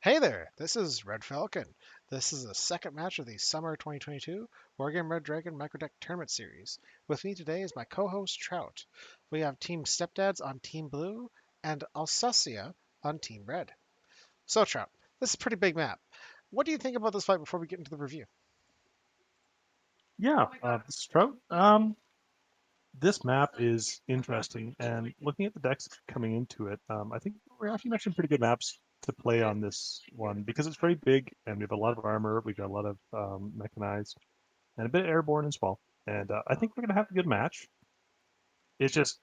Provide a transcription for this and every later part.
Hey there, this is Red Falcon. This is the second match of the Summer 2022 Wargame Red Dragon Microdeck Tournament Series. With me today is my co-host Trout. We have Team Stepdads on Team Blue and AuSUSSia on Team Red. So Trout, this is a pretty big map. What do you think about this fight before we get into the review? Yeah, this is Trout. This map is interesting, and looking at the decks coming into it, I think we're actually matching pretty good maps to play on this one because it's very big, and we have a lot of armor, we've got a lot of mechanized, and a bit of airborne as well. And I think we're going to have a good match. It's just,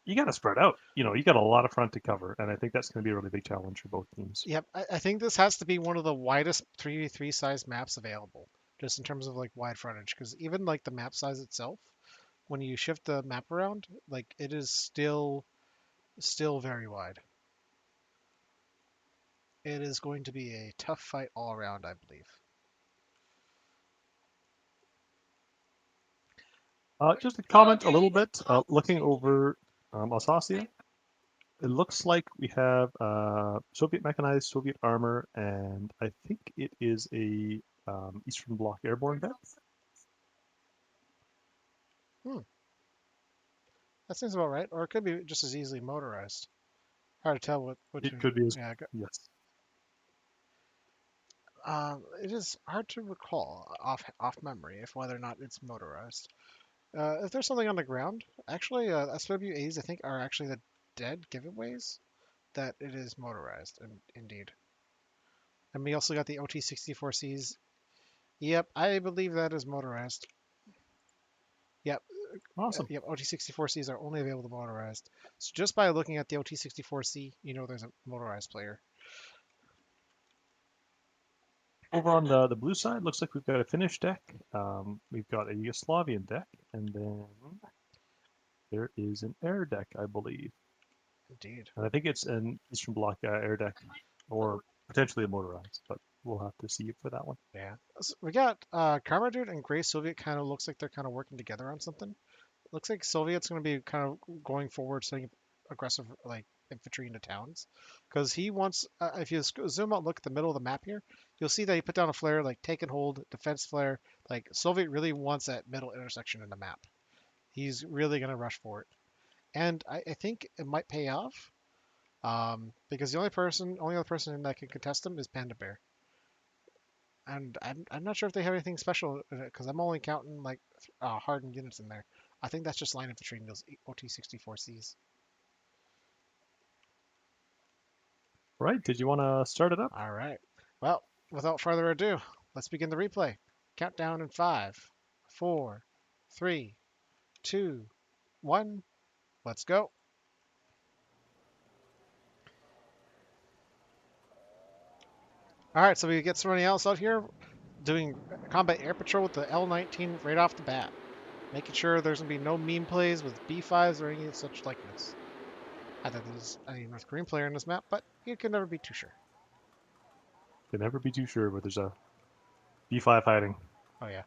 you got to spread out. You got a lot of front to cover, and I think that's going to be a really big challenge for both teams. Yep, I think this has to be one of the widest 3v3 size maps available, just in terms of like wide frontage, because even like the map size itself, when you shift the map around, like it is still very wide. It is going to be a tough fight all around, I believe. Just to comment a little bit, looking over AuSUSSia, it looks like we have Soviet mechanized, Soviet armor, and I think it is a Eastern Bloc airborne vet. Hmm, that seems about right. Or it could be just as easily motorized. Hard to tell which. It could be as Yeah, yes. it is hard to recall off memory if whether or not it's motorized. If there's something on the ground, actually, SWAs I think are actually the dead giveaways that it is motorized. Indeed. And we also got the OT64Cs. Yep, I believe that is motorized. Yep, Awesome. yep, OT64Cs are only available motorized. So just by looking at the OT64C, you know there's a motorized player. Over on the blue side, looks like we've got a Finnish deck. We've got a Yugoslavian deck, and then there is an air deck, I believe. Indeed. And I think it's an Eastern Bloc air deck, or potentially a motorized, but we'll have to see for that one. Yeah. So we got Karma Dude and Gray Soviet kind of looks like they're kind of working together on something. Looks like Soviet's going to be kind of going forward, setting aggressive like infantry into towns, because he wants. If you zoom out, look at the middle of the map here, you'll see that he put down a flare, like take and hold, defense flare. Like Soviet really wants that middle intersection in the map. He's really going to rush for it, and I think it might pay off. Because the only other person that can contest him is Panda Bear. And I'm not sure if they have anything special because I'm only counting like hardened units in there. I think that's just line infantry in those OT64Cs. Right? Did you want to start it up? All right. Well, without further ado, let's begin the replay. Countdown in five, four, three, two, one. Let's go. All right, so we get somebody else out here doing combat air patrol with the L-19 right off the bat, making sure there's gonna be no meme plays with B5s or any such likeness. I thought there's a North Korean player in this map, but you can never be too sure. Can never be too sure, but there's a B5 hiding. Oh yeah.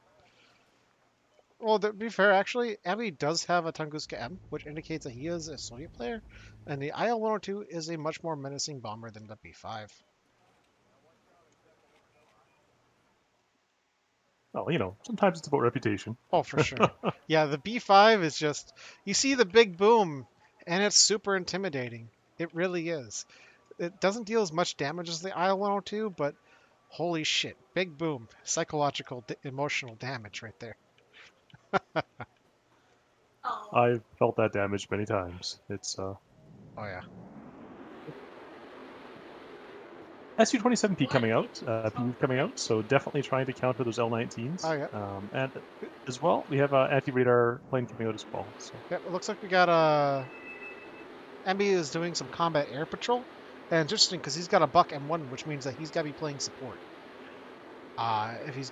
Well, to be fair, actually, Abby does have a Tunguska M, which indicates that he is a Soviet player, and the IL-102 is a much more menacing bomber than the B5. Well, sometimes it's about reputation. Oh, for sure. Yeah, the B5 is just, you see the big boom, and it's super intimidating. It really is. It doesn't deal as much damage as the IL-102, but holy shit, big boom, psychological, emotional damage right there. I've felt that damage many times. It's Oh yeah. SU-27P coming out, PU coming out, so definitely trying to counter those Oh L-19s. yeah. And as well, we have an anti-radar plane coming out as well. So Yep, it looks like we got MB is doing some combat air patrol, and it's interesting because he's got a Buck M1, which means that he's got to be playing support. If he's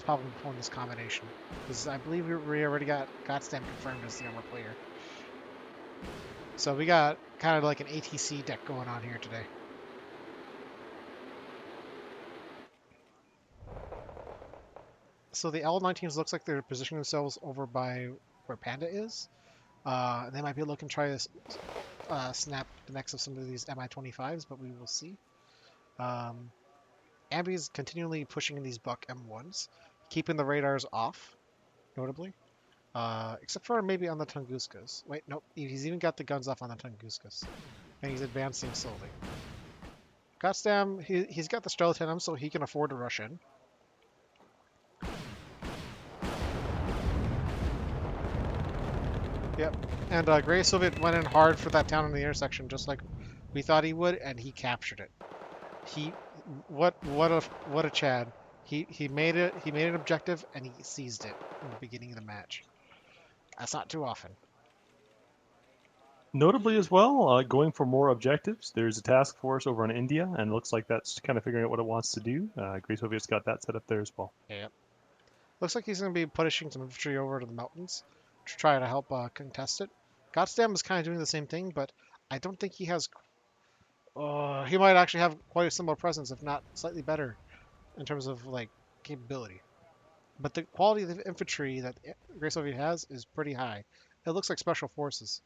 probably pulling this combination, because I believe we already got Godstam confirmed as the armor player. So we got kind of like an ATC deck going on here today. So the L19s looks like they're positioning themselves over by where Panda is. They might be looking to try to snap the necks of some of these MI25s, but we will see. Um, Ambi's continually pushing these buck M1s, keeping the radars off, notably. Except for maybe on the Tunguskas. Wait, nope. He's even got the guns off on the Tunguskas. And he's advancing slowly. Goddamn, he's got the stealth in him, so he can afford to rush in. Yep. And Gray Soviet went in hard for that town in the intersection, just like we thought he would, and he captured it. He, what a Chad. He made it. He made an objective, and he seized it in the beginning of the match. That's not too often. Notably as well, going for more objectives. There's a task force over in India, and it looks like that's kind of figuring out what it wants to do. Grey Soviet's got that set up there as well. Yep. Looks like he's going to be pushing some infantry over to the mountains to try to help contest it. Godsdam is kind of doing the same thing, but I don't think he has. He might actually have quite a similar presence, if not slightly better, in terms of like capability. But the quality of the infantry that Grey Soviet has is pretty high. It looks like special forces,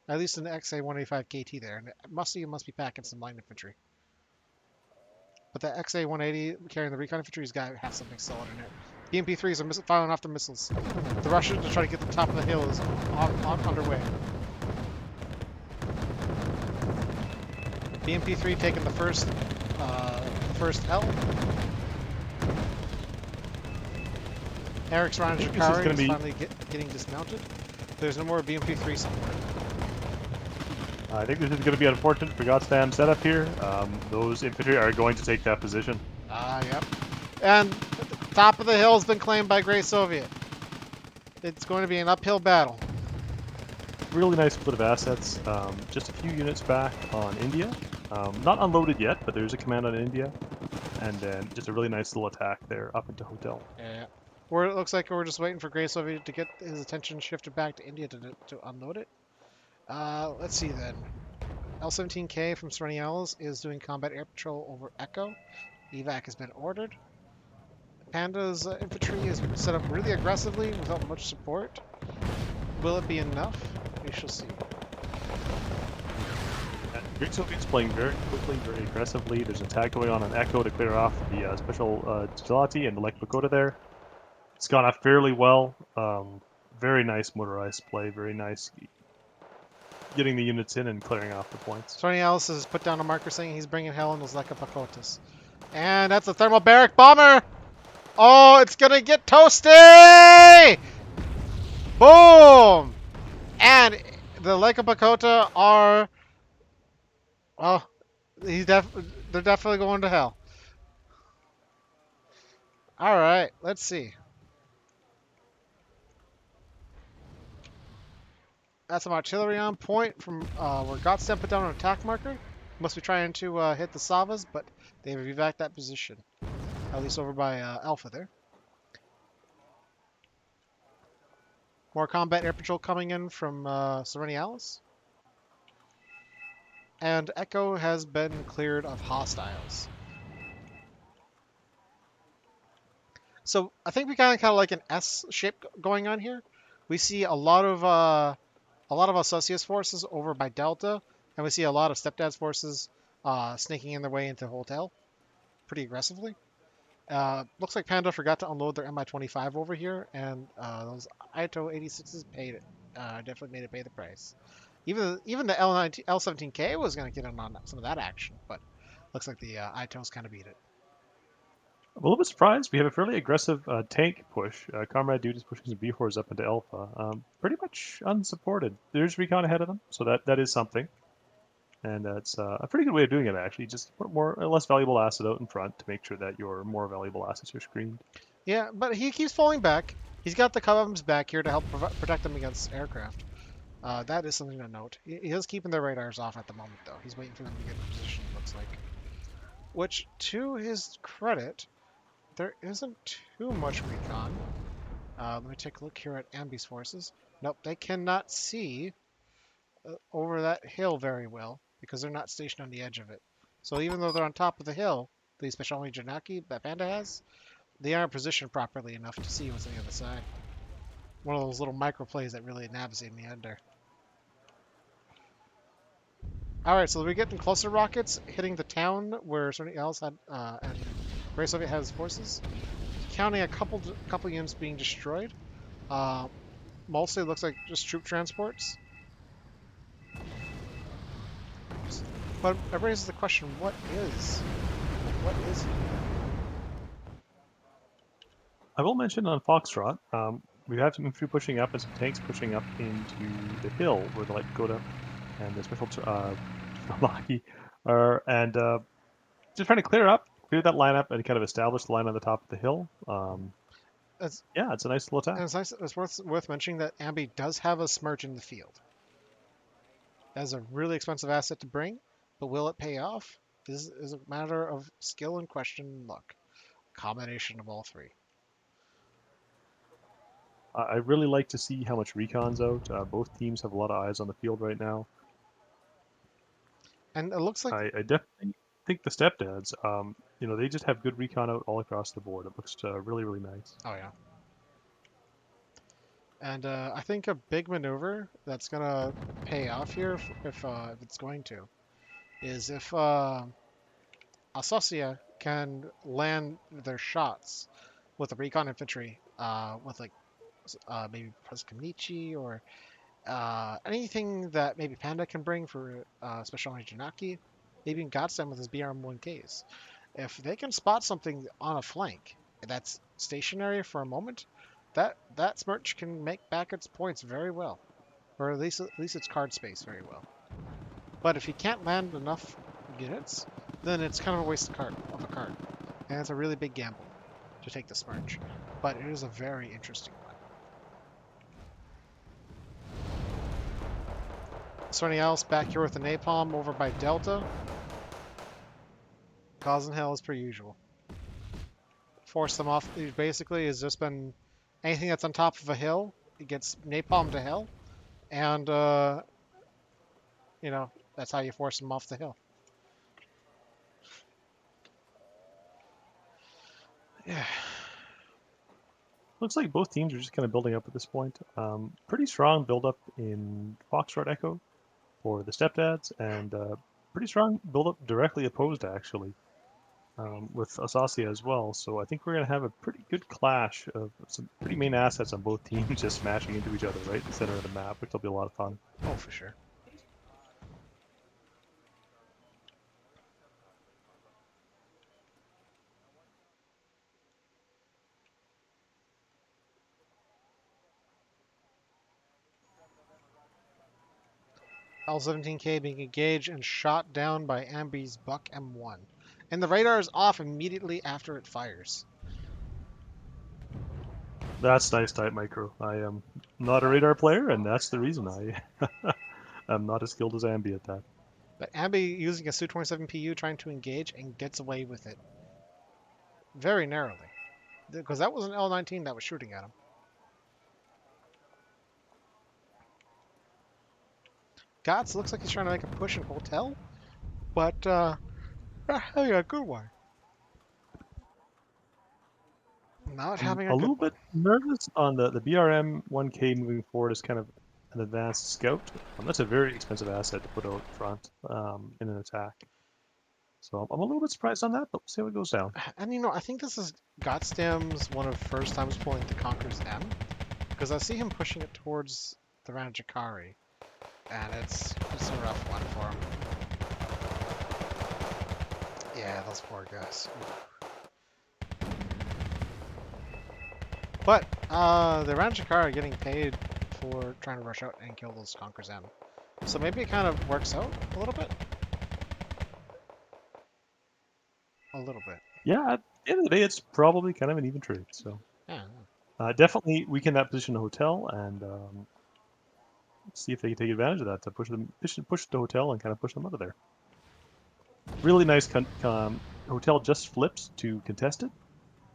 at least in the XA-185 KT there, and must be packing some line infantry. But the XA-180 carrying the recon infantry has got to have something solid in it. The MP3s are firing off their missiles. The Russians to try to get to the top of the hill is underway. The MP3 taking the first L. Eric's Ranjakari is finally getting dismounted. There's no more BMP3 somewhere. I think this is going to be unfortunate for Gotstam's setup here. Those infantry are going to take that position. Yep. And the top of the hill has been claimed by Grey Soviet. It's going to be an uphill battle. Really nice split of assets. Just a few units back on India. Not unloaded yet, but there's a command on India. And then just a really nice little attack there up into Hotel. Yeah. Where it looks like we're just waiting for Grey Soviet to get his attention shifted back to India to unload it. Let's see then. L-17K from Serenials is doing combat air patrol over Echo. Evac has been ordered. Panda's infantry is set up really aggressively without much support. Will it be enough? We shall see. Greek Soviet's playing very quickly, very aggressively. There's an attack going on Echo to clear off the special Gelati and the Lake Bakota there. It's gone off fairly well. Very nice motorized play, very nice getting the units in and clearing off the points. Serenials has put down a marker saying he's bringing hell in those Leka Pakotas. And that's a thermal barrack bomber! Oh, it's gonna get toasty! Boom! And the Leka Pakota are... Well, they're definitely going to hell. Alright, let's see. That's some artillery on point from where Gotstem put down an attack marker. Must be trying to hit the Savas, but they've evac that position. At least over by Alpha there. More combat air patrol coming in from Serenialis. And Echo has been cleared of hostiles. So I think we kind of like an S shape going on here. We see a lot of AuSUSSia's forces over by Delta, and we see a lot of Stepdads forces snaking in their way into Hotel pretty aggressively. Looks like Panda forgot to unload their Mi-25 over here, and those Ito 86s paid it. Definitely made it pay the price. Even the L17K was going to get in on some of that action, but looks like the Itos kind of beat it. I'm a little bit surprised. We have a fairly aggressive tank push. Comrade Dude is pushing some B4s up into Alpha. Pretty much unsupported. There's recon ahead of them, so that is something. And that's a pretty good way of doing it, actually. Just put more or less valuable asset out in front to make sure that your more valuable assets are screened. Yeah, but he keeps falling back. He's got the columns back here to help protect them against aircraft. That is something to note. He is keeping their radars off at the moment, though. He's waiting for them to get in position, it looks like. Which, to his credit, there isn't too much recon. Let me take a look here at Ambi's forces. Nope, they cannot see over that hill very well because they're not stationed on the edge of it. So even though they're on top of the hill, the specialty Janaki that Panda has, they aren't positioned properly enough to see what's on the other side. One of those little micro plays that really nabs you in the end there. All right, so we're getting closer rockets hitting the town where somebody else had and Gray Soviet has forces. Counting a couple units being destroyed. Uh, Mostly looks like just troop transports. But it raises the question: what is he? I will mention on Foxtrot, we have some infantry pushing up and some tanks pushing up into the hill where the light Dakota and the special Maki are, and just trying to clear that lineup, and kind of establish the line on the top of the hill. It's, Yeah, it's a nice little attack. and it's nice. It's worth mentioning that Ambi does have a Smirch in the field. That's a really expensive asset to bring, but will it pay off? This is a matter of skill and question luck. Combination of all three. I really like to see how much recon's out. Both teams have a lot of eyes on the field right now. And it looks like, I definitely think the Stepdads, they just have good recon out all across the board. It looks really, really nice. oh yeah. And I think a big maneuver that's gonna pay off here, if it's going to, is if AuSUSSia can land their shots with the recon infantry, with like maybe Kamichi or anything that maybe Panda can bring for Special Army Janaki, maybe even Godsend with his BRM1Ks. If they can spot something on a flank that's stationary for a moment, that Smirch can make back its points very well, or at least its card space very well. But if he can't land enough units, then it's kind of a waste of a card, and it's a really big gamble to take the Smirch. But it is a very interesting one. Something else back here with the napalm over by Delta, causing hell as per usual. Force them off. It basically has just been anything that's on top of a hill. It gets napalm to hell, and that's how you force them off the hill. Yeah. Looks like both teams are just kind of building up at this point. Pretty strong build up in Foxtrot Echo for the Stepdads, and pretty strong build up directly opposed actually with AuSUSSia as well. So I think we're going to have a pretty good clash of some pretty main assets on both teams just smashing into each other right in the center of the map, which will be a lot of fun. Oh, for sure. L-17K being engaged and shot down by Ambi's Buck M1. And the radar is off immediately after it fires. That's nice type micro. I am not a radar player, and that's the reason I am not as skilled as Ambi at that. But Ambi using a Su-27 PU trying to engage and gets away with it. Very narrowly. Because that was an L-19 that was shooting at him. Gotts looks like he's trying to make a push in Hotel, but having a good one. Not I'm having a a good little one. bit nervous on the BRM 1K moving forward as kind of an advanced scout. That's a very expensive asset to put out front in an attack. So I'm a little bit surprised on that, but we'll see how it goes down. And I think this is Gottstam's one of the first times pulling the Conqueror's M, because I see him pushing it towards the Ranjakari, and it's a rough one for him. Yeah, those poor guys. But the Ranjakari are getting paid for trying to rush out and kill those Conqueror's M. So maybe it kind of works out a little bit. A little bit. Yeah, at the end of the day, it's probably kind of an even trade. So Yeah. definitely weaken that position in the hotel and see if they can take advantage of that to push the hotel and kind of push them out of there. Really nice hotel just flips to contested,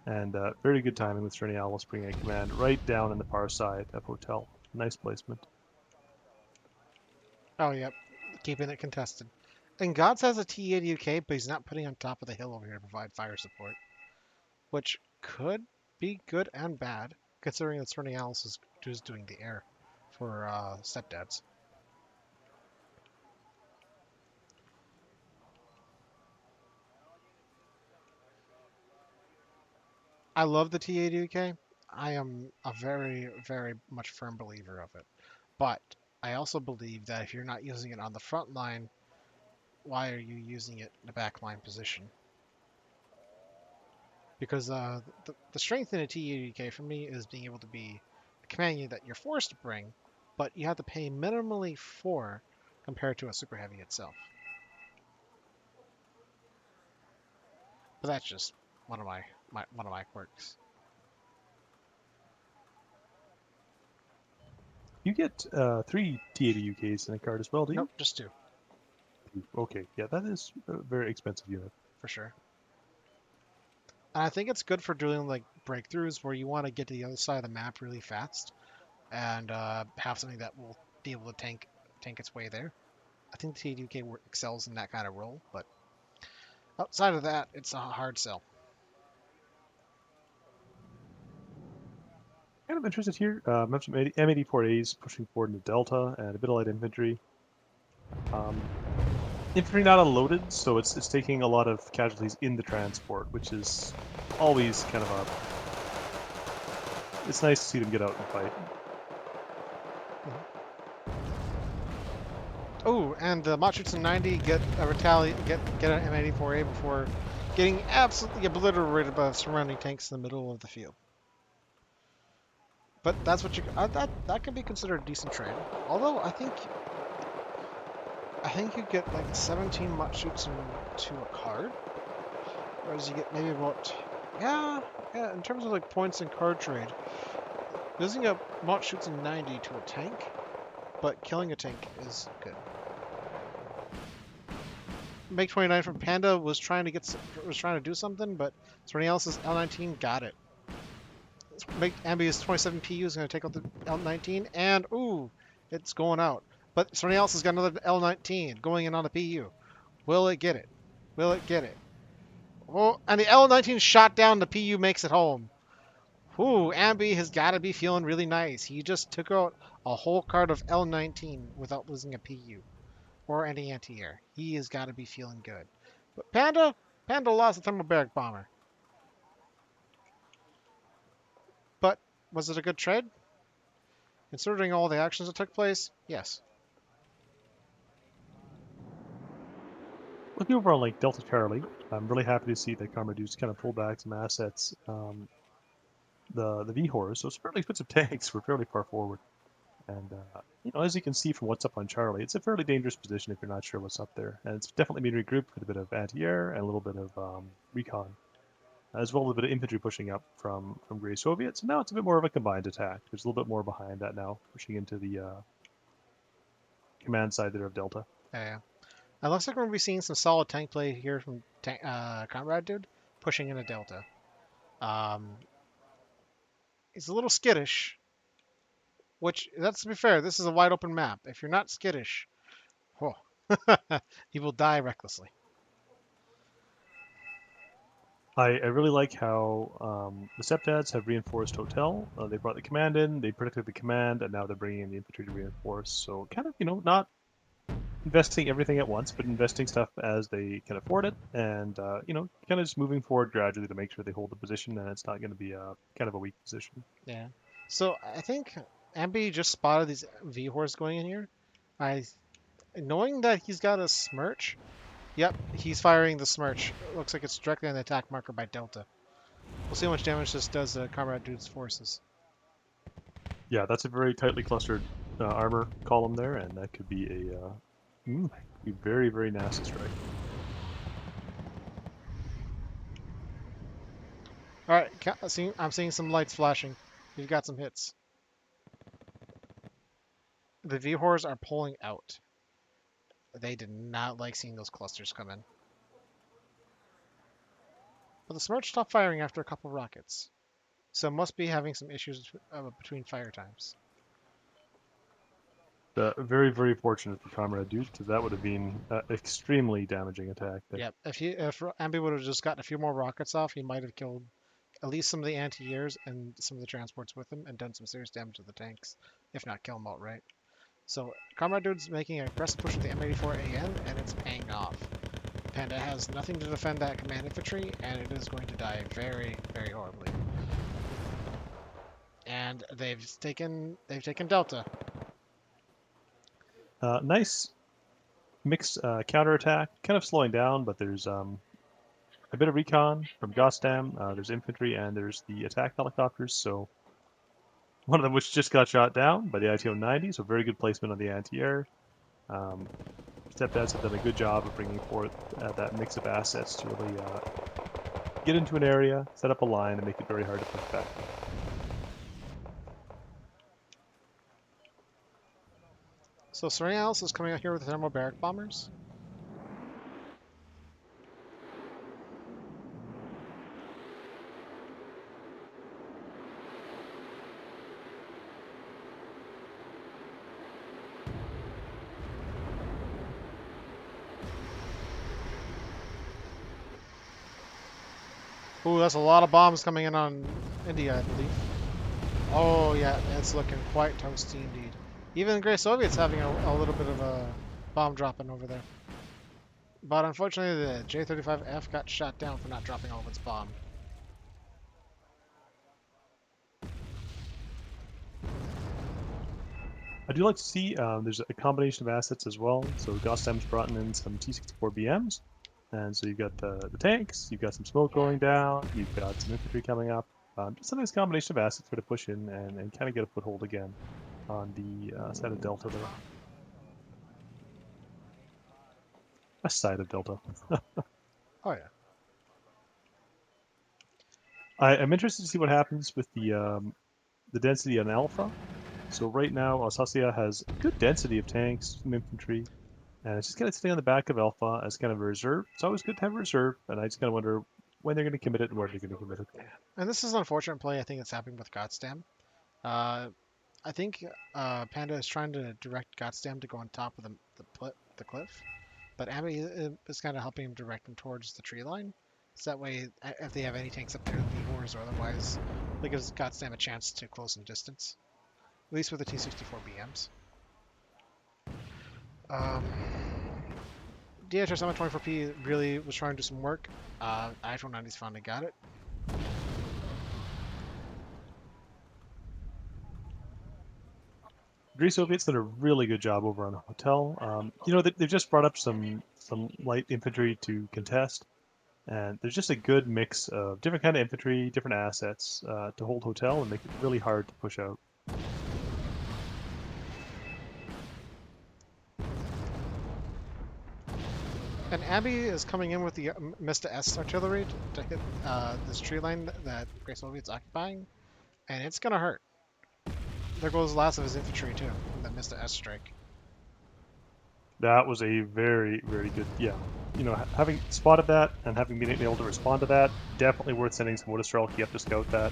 and very good timing with Strenny Owl bringing a command right down in the far side of hotel. Nice placement. Oh, yep. Keeping it contested. And Gods has a T-80 UK, but he's not putting on top of the hill over here to provide fire support, which could be good and bad, considering that Cerny Alice is doing the air for Stepdads. I love the T80UK. I am a very, very much firm believer of it. But I also believe that if you're not using it on the front line, why are you using it in the back line position? Because the strength in a T80K for me is being able to be a command unit that you're forced to bring, but you have to pay minimally for compared to a super heavy itself. But that's just one of my quirks. You get 3 T80 UKs in a card as well, do Nope, you? just two Okay, yeah, that is a very expensive unit. for sure. And I think it's good for doing like breakthroughs where you want to get to the other side of the map really fast and have something that will be able to tank its way there. I think the T80UK excels in that kind of role, but outside of that, it's a hard sell. Kind of interested here. Mentioned M84As pushing forward into Delta and a bit of light infantry. Um, Infantry not unloaded, so it's taking a lot of casualties in the transport, which is always kind of it's nice to see them get out and fight. Oh, and the Machutsu 90 get a get an M84A before getting absolutely obliterated by the surrounding tanks in the middle of the field. But that's what you that can be considered a decent trade. Although I think you get like 17 Machutsu to a card, whereas you get maybe about in terms of like points in card trade, using a Machutsu 90 to a tank, but killing a tank is good. Make 29 from Panda was trying to do something, but somebody else's L19 got it. Make Ambi's 27 PU is going to take out the L19, and ooh, it's going out. But somebody else has got another L19 going in on the PU. Will it get it? Will it get it? Oh, and the L19 shot down. The PU makes it home. Ooh, Ambi has got to be feeling really nice. He just took out a whole card of L19 without losing a PU or any anti-air. He has got to be feeling good. But Panda lost the thermal barrack bomber. But was it a good trade? Considering all the actions that took place, yes. Looking over on like Delta Charlie, I'm really happy to see that Carmadu's kind of pulled back some assets. The V-Horse, so it's fairly expensive tanks. We're fairly far forward. And as you can see from what's up on Charlie, it's a fairly dangerous position if you're not sure what's up there. And it's definitely been regrouped with a bit of anti-air and a little bit of recon, as well as a bit of infantry pushing up from Grey Soviets. And now it's a bit more of a combined attack. There's a little bit more behind that now, pushing into the command side there of Delta. Yeah. It looks like we're going to be seeing some solid tank play here from Comrade Dude, pushing in a Delta. Um, he's a little skittish, which, that's to be fair, this is a wide open map. If you're not skittish, whoa, he will die recklessly. I really like how the Stepdads have reinforced Hotel. They brought the command in, they protected the command, and now they're bringing in the infantry to reinforce. So kind of, not investing everything at once, but investing stuff as they can afford it, and kind of just moving forward gradually to make sure they hold the position, and it's not going to be a kind of a weak position. Yeah. So I think Ambi just spotted these V-Horse going in here. I, knowing that he's got a Smirch, yep, he's firing the Smirch. It looks like it's directly on the attack marker by Delta. We'll see how much damage this does to Comrade Dude's forces. Yeah, that's a very tightly clustered armor column there, and that could be be very, very nasty strike. All right, I'm seeing some lights flashing. We've got some hits. The V-Horrors are pulling out. They did not like seeing those clusters come in. But the Smirch stopped firing after a couple rockets, so must be having some issues between fire times. Very, very fortunate for Comrade Dude, because that would have been extremely damaging attack there. Yep, if Ambi would have just gotten a few more rockets off, he might have killed at least some of the anti-airs and some of the transports with him and done some serious damage to the tanks, if not kill them outright. So Comrade Dude's making an aggressive push with the M84AN, and it's paying off. Panda has nothing to defend that command infantry, and it is going to die very, very horribly. And they've taken Delta. Nice mixed counterattack, kind of slowing down, but there's a bit of recon from Gotham. There's infantry and there's the attack helicopters. So one of them which just got shot down by the ITO-90, so very good placement on the anti-air. Um, Stepdads have done a good job of bringing forth that mix of assets to really get into an area, set up a line, and make it very hard to push back. So something else is coming out here with the thermobaric bombers. Ooh, that's a lot of bombs coming in on India, I believe. Oh yeah, it's looking quite toasty indeed. Even the Grey Soviet's having a little bit of a bomb dropping over there. But unfortunately, the J-35F got shot down for not dropping all of its bomb. I do like to see there's a combination of assets as well. So Gotham's brought in some T-64 BMs, and so you've got the tanks, you've got some smoke going down, you've got some infantry coming up. Just a nice combination of assets for to push in and kind of get a foothold again on the side of Delta there. West side of Delta. Oh yeah. I'm interested to see what happens with the density on Alpha. So right now, AuSUSSia has a good density of tanks, some infantry, and it's just kind of sitting on the back of Alpha as kind of a reserve. It's always good to have a reserve, and I just kind of wonder when they're going to commit it and where they're going to commit it. And this is an unfortunate play I think that's happening with Gotsdam. Uh, I think Panda is trying to direct Gotsdam to go on top of the cliff, but Abby is kind of helping him direct him towards the tree line. So that way, if they have any tanks up there, Leaders or otherwise, it gives Gotsdam a chance to close in distance. At least with the T-64 BMs. Um, DHR 724P really was trying to do some work. I-190's finally got it. Grey Soviets did a really good job over on Hotel. They've just brought up some light infantry to contest, and there's just a good mix of different kind of infantry, different assets to hold Hotel and make it really hard to push out. And Abby is coming in with the Mista S artillery to hit this tree line that Grey Soviet's occupying, and it's gonna hurt. There goes the last of his infantry too, in that Mista S strike. That was a very, very good, yeah. Having spotted that and having been able to respond to that, definitely worth sending some Wodastrelki up to scout that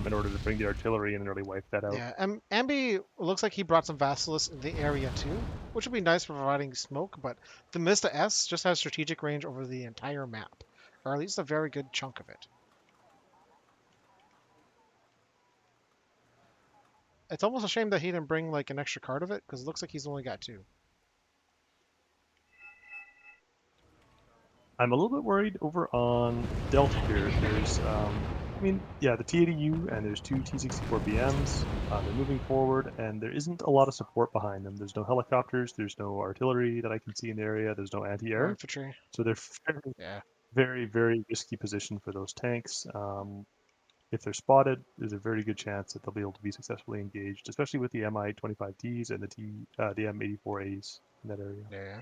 in order to bring the artillery in and really wipe that out. Yeah, Ambi looks like he brought some Vassilis in the area too, which would be nice for providing smoke, but the Mista S just has strategic range over the entire map, or at least a very good chunk of it. It's almost a shame that he didn't bring like an extra card of it, because it looks like he's only got two. I'm a little bit worried over on Delta here. There's, the T-80U and there's two T-64 BMs. They're moving forward, and there isn't a lot of support behind them. There's no helicopters, there's no artillery that I can see in the area, there's no Or anti-air. infantry. So they're very, Yeah. very, very risky position for those tanks. If they're spotted, there's a very good chance that they'll be able to be successfully engaged, especially with the Mi-25Ts and the M84As in that area. Yeah.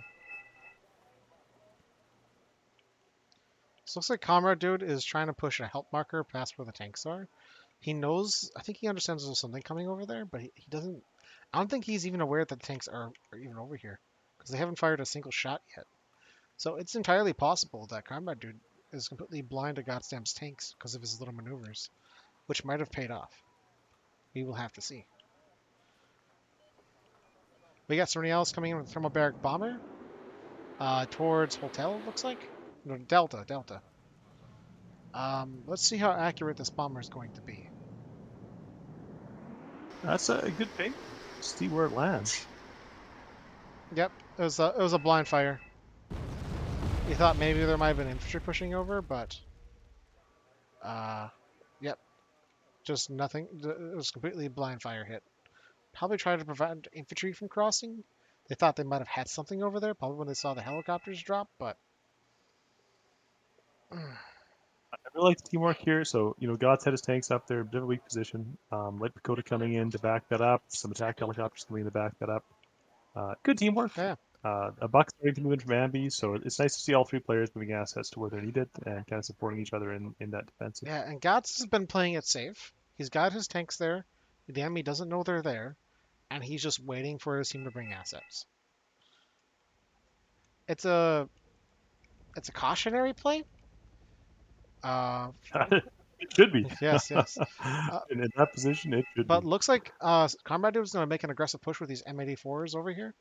So it looks like Comrade Dude is trying to push a help marker past where the tanks are. He knows, I think he understands there's something coming over there, but he doesn't, I don't think he's even aware that the tanks are even over here, because they haven't fired a single shot yet. So it's entirely possible that Comrade Dude is completely blind to Goddamn's tanks because of his little maneuvers, which might have paid off. We will have to see. We got somebody else coming in with a thermobaric bomber towards Hotel, looks like. No, Delta. Let's see how accurate this bomber is going to be. That's a good thing. See where it lands. Yep, it was a blind fire. You thought maybe there might have been infantry pushing over, but uh, yep, just nothing. It was completely blind fire hit. Probably tried to prevent infantry from crossing. They thought they might have had something over there, probably when they saw the helicopters drop, but I really like the teamwork here. So, God's had his tanks up there, bit of a weak position. Light Dakota coming in to back that up. Some attack helicopters coming in to back that up. Good teamwork. yeah, A buck starting to move in from Ambi, so it's nice to see all three players moving assets to where they're needed and kind of supporting each other in that defensive. yeah. And Gats has been playing it safe. He's got his tanks there. The enemy doesn't know they're there, and he's just waiting for his team to bring assets. It's a it's a cautionary play. Uh, It should be. yes, yes. Uh, In that position, it should but be. looks like Comrade Dude's going to make an aggressive push with these M84s over here.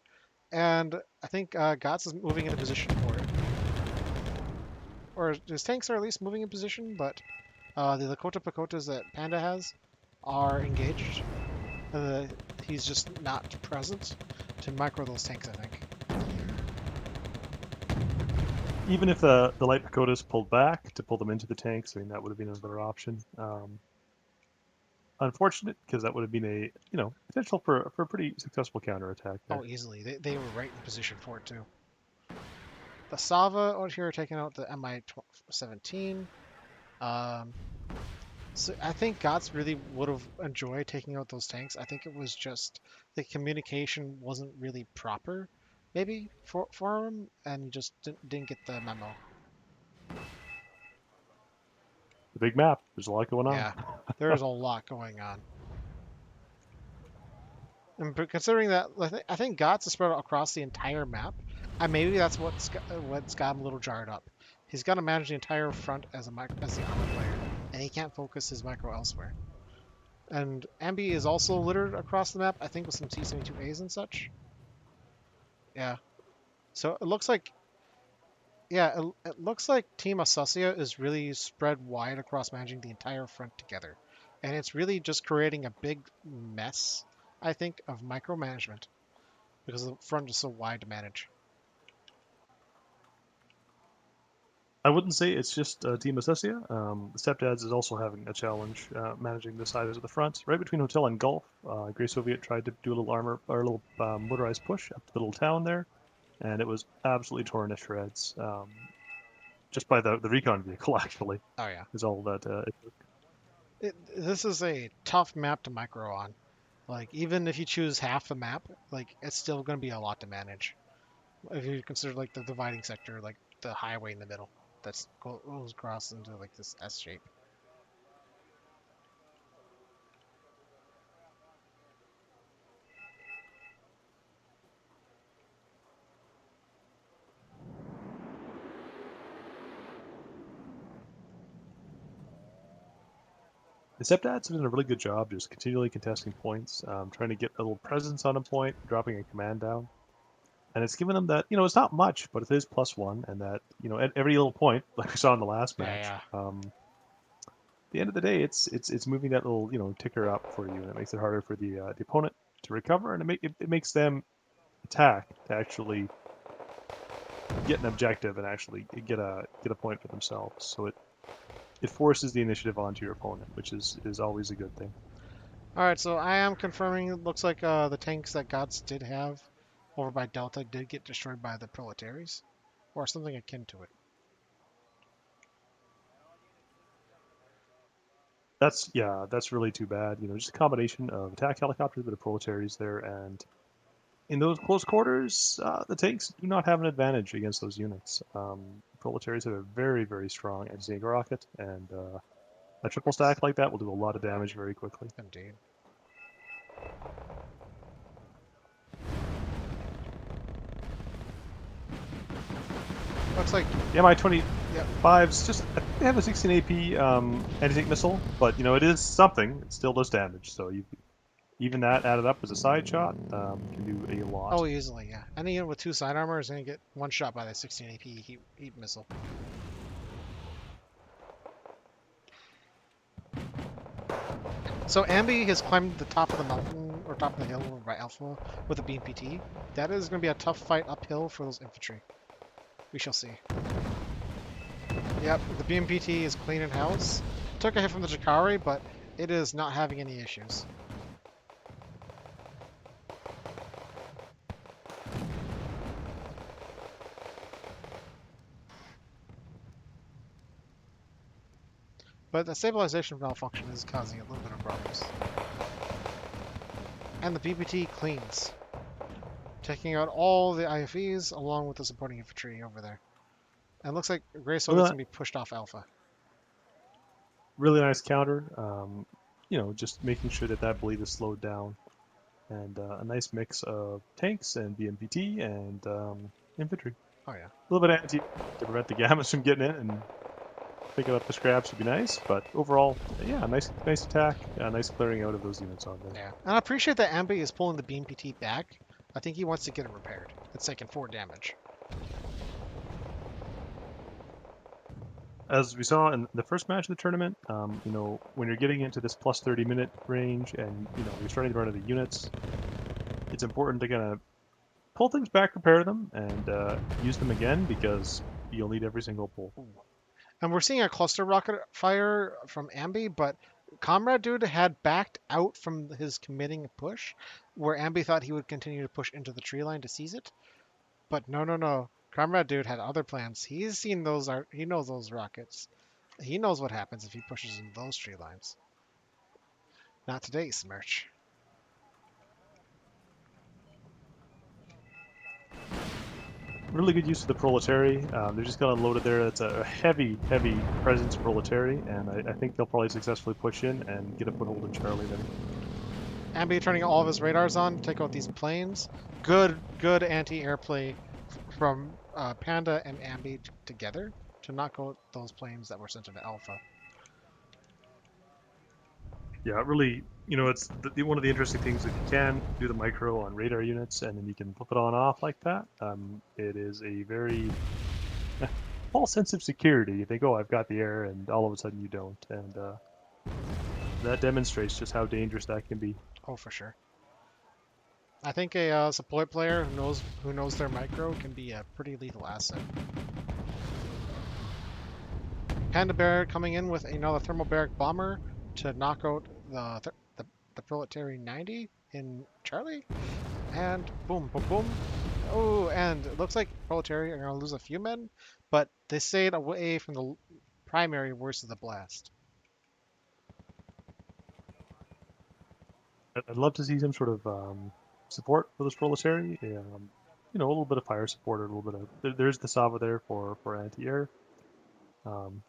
And I think Gats is moving into position for it. Or his tanks are at least moving in position, but the Lakota Pakotas that Panda has are engaged. He's just not present to micro those tanks, I think. Even if the light Pakotas pulled back to pull them into the tanks, I mean that would have been another option. Unfortunate because that would have been a potential for a pretty successful counterattack there. Oh, easily. They were right in position for it, too. The Sava out here taking out the Mi-17. So I think Gats really would have enjoyed taking out those tanks. I think it was just the communication wasn't really proper, maybe for him, and he just didn't get the memo. The big map. There's a lot going on. Yeah, there is a lot going on. And considering that, I think Gats is spread out across the entire map, and maybe that's what's got him a little jarred up. He's got to manage the entire front as as the armor player, and he can't focus his micro elsewhere. And Ambi is also littered across the map, I think with some T-72As and such. Yeah. So it looks like, yeah, it looks like Team AuSUSSia is really spread wide across managing the entire front together. And it's really just creating a big mess, I think, of micromanagement because the front is so wide to manage. I wouldn't say it's just Team AuSUSSia. The Stepdads is also having a challenge managing the sides of the front. Right between Hotel and Gulf, Grey Soviet tried to do a little armor or a little motorized push up to the little town there, and it was absolutely torn to shreds. Just by the recon vehicle, actually, Oh yeah. is all that it took. This is a tough map to micro on. Like even if you choose half the map, like it's still going to be a lot to manage. If you consider like the dividing sector, like the highway in the middle, that's goes across into like this S shape. The Stepdads have done a really good job just continually contesting points, trying to get a little presence on a point, dropping a command down. And it's given them that, it's not much, but it is +1, and that, at every little point, like we saw in the last Yeah, match, yeah. at the end of the day, it's moving that little, ticker up for you, and it makes it harder for the opponent to recover, and it makes them attack to actually get an objective and actually get a point for themselves. So it forces the initiative onto your opponent, which is always a good thing. All right, so I am confirming. It looks like the tanks that Gods did have over by Delta did get destroyed by the Proletaries, or something akin to it. That's really too bad. Just a combination of attack helicopters, but of proletaries there, and in those close quarters, the tanks do not have an advantage against those units. Proletaries have a very, very strong anti-tank rocket, and a triple stack like that will do a lot of damage very quickly. Indeed. Looks like The Mi-25s yeah. just they have a 16 AP anti-tank missile, but it is something. It still does damage, so even that added up as a side shot can do a lot. Oh, easily, yeah. Any unit with 2 side armor is going to get one shot by that 16 AP heat missile. So Ambi has climbed the top of the mountain or top of the hill over by Alpha with a BMPT. That is going to be a tough fight uphill for those infantry. We shall see. Yep, the BMPT is clean in house. Took a hit from the Jakari, but it is not having any issues. But the stabilization malfunction is causing a little bit of problems. And the BPT cleans, taking out all the IFEs along with the supporting infantry over there. And it looks like Grey Soviet's Well, going to be pushed off Alpha. really nice counter. Just making sure that that bleed is slowed down, and a nice mix of tanks and BMPT and infantry. Oh yeah. A little bit of anti to prevent the gammas from getting in and picking up the scraps would be nice, but overall, yeah, nice attack, nice clearing out of those units on there. Yeah. And I appreciate that Ambi is pulling the BMPT back. I think he wants to get it repaired. It's taking 4 damage. As we saw in the first match of the tournament, when you're getting into this plus 30-minute range and you're starting to run out of units, it's important to kind of pull things back, repair them, and use them again because you'll need every single pull. And we're seeing a cluster rocket fire from Ambi, but Comrade Dude had backed out from his committing push, where Ambi thought he would continue to push into the tree line to seize it. But no, no, no. Comrade Dude had other plans. He's seen those. He knows those rockets. He knows what happens if he pushes in those tree lines. Not today, Smirch. Really good use of the Proletary. They're just got unloaded there. That's a heavy presence Proletary, and I think they'll probably successfully push in and get a foothold in Charlie then. Ambi turning all of his radars on to take out these planes. Good anti-air play from Panda and Ambi together to knock out those planes that were sent into Alpha. Yeah, really, it's one of the interesting things. If you can do the micro on radar units and then you can flip it on off like that, it is a very false sense of security. You think, oh, I've got the air, and all of a sudden you don't, and that demonstrates just how dangerous that can be. Oh, for sure. I think a support player who knows their micro can be a pretty lethal asset. Panda Bear coming in with another thermobaric bomber to knock out the Proletary 90 in Charlie, and boom, boom, boom. Oh, and it looks like Proletary are going to lose a few men, but they stayed away from the primary worst of the blast. I'd love to see some sort of support for this Proletary. A little bit of fire support, or a little bit of there's the Sava there for anti-air.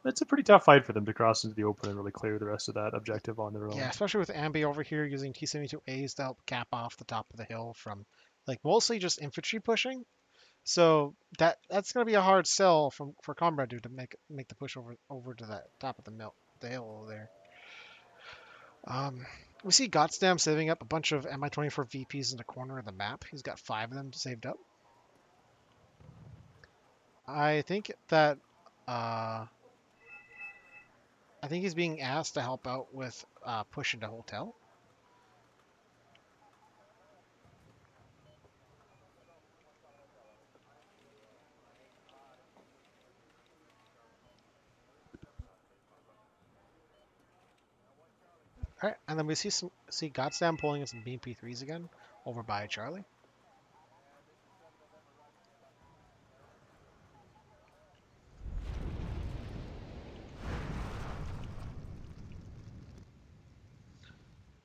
It's a pretty tough fight for them to cross into the open and really clear the rest of that objective on their own. Yeah, especially with Ambi over here using T-72As to help cap off the top of the hill from like mostly just infantry pushing. So that's gonna be a hard sell for Comrade Dude to make the push over to that top of the hill over there. We see Gotsdam saving up a bunch of Mi-24 VPs in the corner of the map. He's got 5 of them saved up. I think that I think he's being asked to help out with push into hotel. All right, and then we see Gotsdam pulling in some BMP3s again over by Charlie.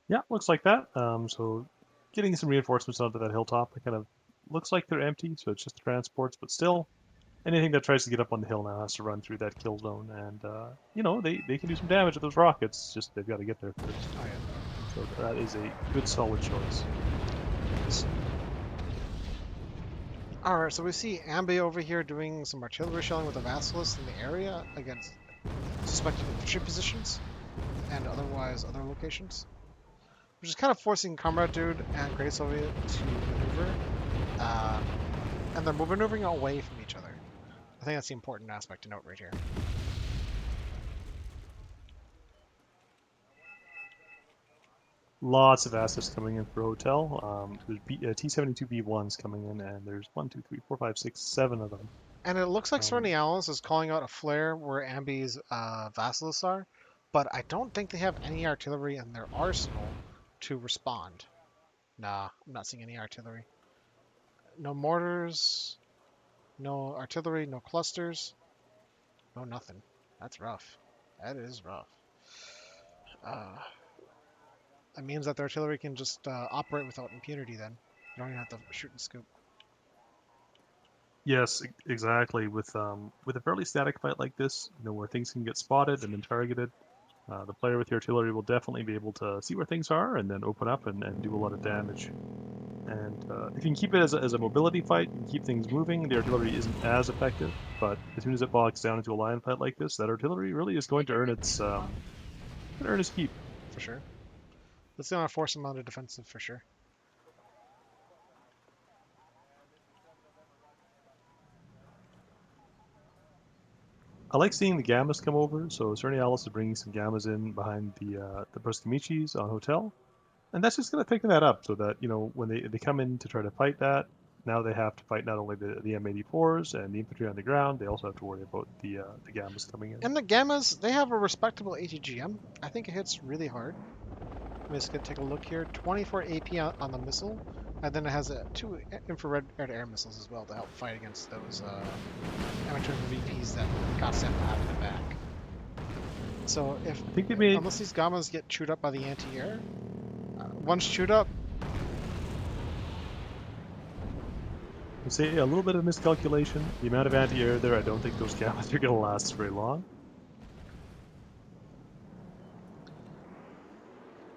Yeah, looks like that. So getting some reinforcements onto that hilltop. It kind of looks like they're empty, so it's just the transports, but still, anything that tries to get up on the hill now has to run through that kill zone, and they can do some damage with those rockets. Just they've got to get there first. Oh yeah. So that is a good solid choice. All right, so we see Ambi over here doing some artillery shelling with the Vassalist in the area against suspected infantry positions and otherwise other locations, which is kind of forcing Comrade Dude and Grey Soviet to maneuver, and they're maneuvering away from each other. I think that's the important aspect to note right here. Lots of assets coming in for hotel. There's T-72 B1s coming in, and there's 1, 2, 3, 4, 5, 6, 7 of them. And it looks like Um, Sornialis is calling out a flare where Ambi's Vassalists are, but I don't think they have any artillery in their arsenal to respond. Nah, I'm not seeing any artillery. No mortars, no artillery, no clusters, no nothing. That's rough. That is rough. Uh, that means that the artillery can just operate without impunity then. You don't even have to shoot and scoop. yes, exactly. With a fairly static fight like this, where things can get spotted and then targeted, the player with the artillery will definitely be able to see where things are and then open up and do a lot of damage. And if you can keep it as a mobility fight, you can keep things moving. The artillery isn't as effective, but as soon as it bogs down into a line fight like this, that artillery really is going to earn its keep. For sure. That's gonna force them on the defensive for sure. I like seeing the gammas come over. So Cerny Alice is bringing some gammas in behind the Bruscamichis on Hotel, and that's just going to pick that up so that when they come in to try to fight that, now they have to fight not only the M84s and the infantry on the ground, they also have to worry about the gammas coming in. And the Gammas, they have a respectable ATGM. I think it hits really hard. I'm just gonna take a look here. 24 AP on the missile, and then it has two infrared air-to-air missiles as well to help fight against those amateur VPs that got sent behind the back. So if I think they made unless these Gammas get chewed up by the anti-air, once chewed up, say a little bit of miscalculation. The amount of anti-air there, I don't think those gammas are going to last very long.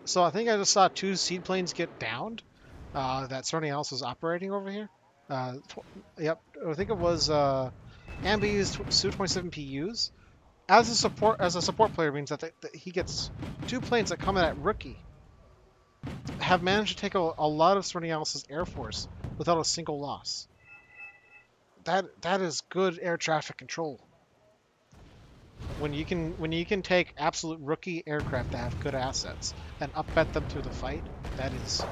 so I think I just saw two seaplanes get downed that somebody else was operating over here. Yep, I think it was Ambi's Su-27 PUs. As a support player means that he gets two planes that come in at rookie have managed to take a lot of Sornialis' air force without a single loss. That is good air traffic control. When you can take absolute rookie aircraft that have good assets and upbet them through the fight, that is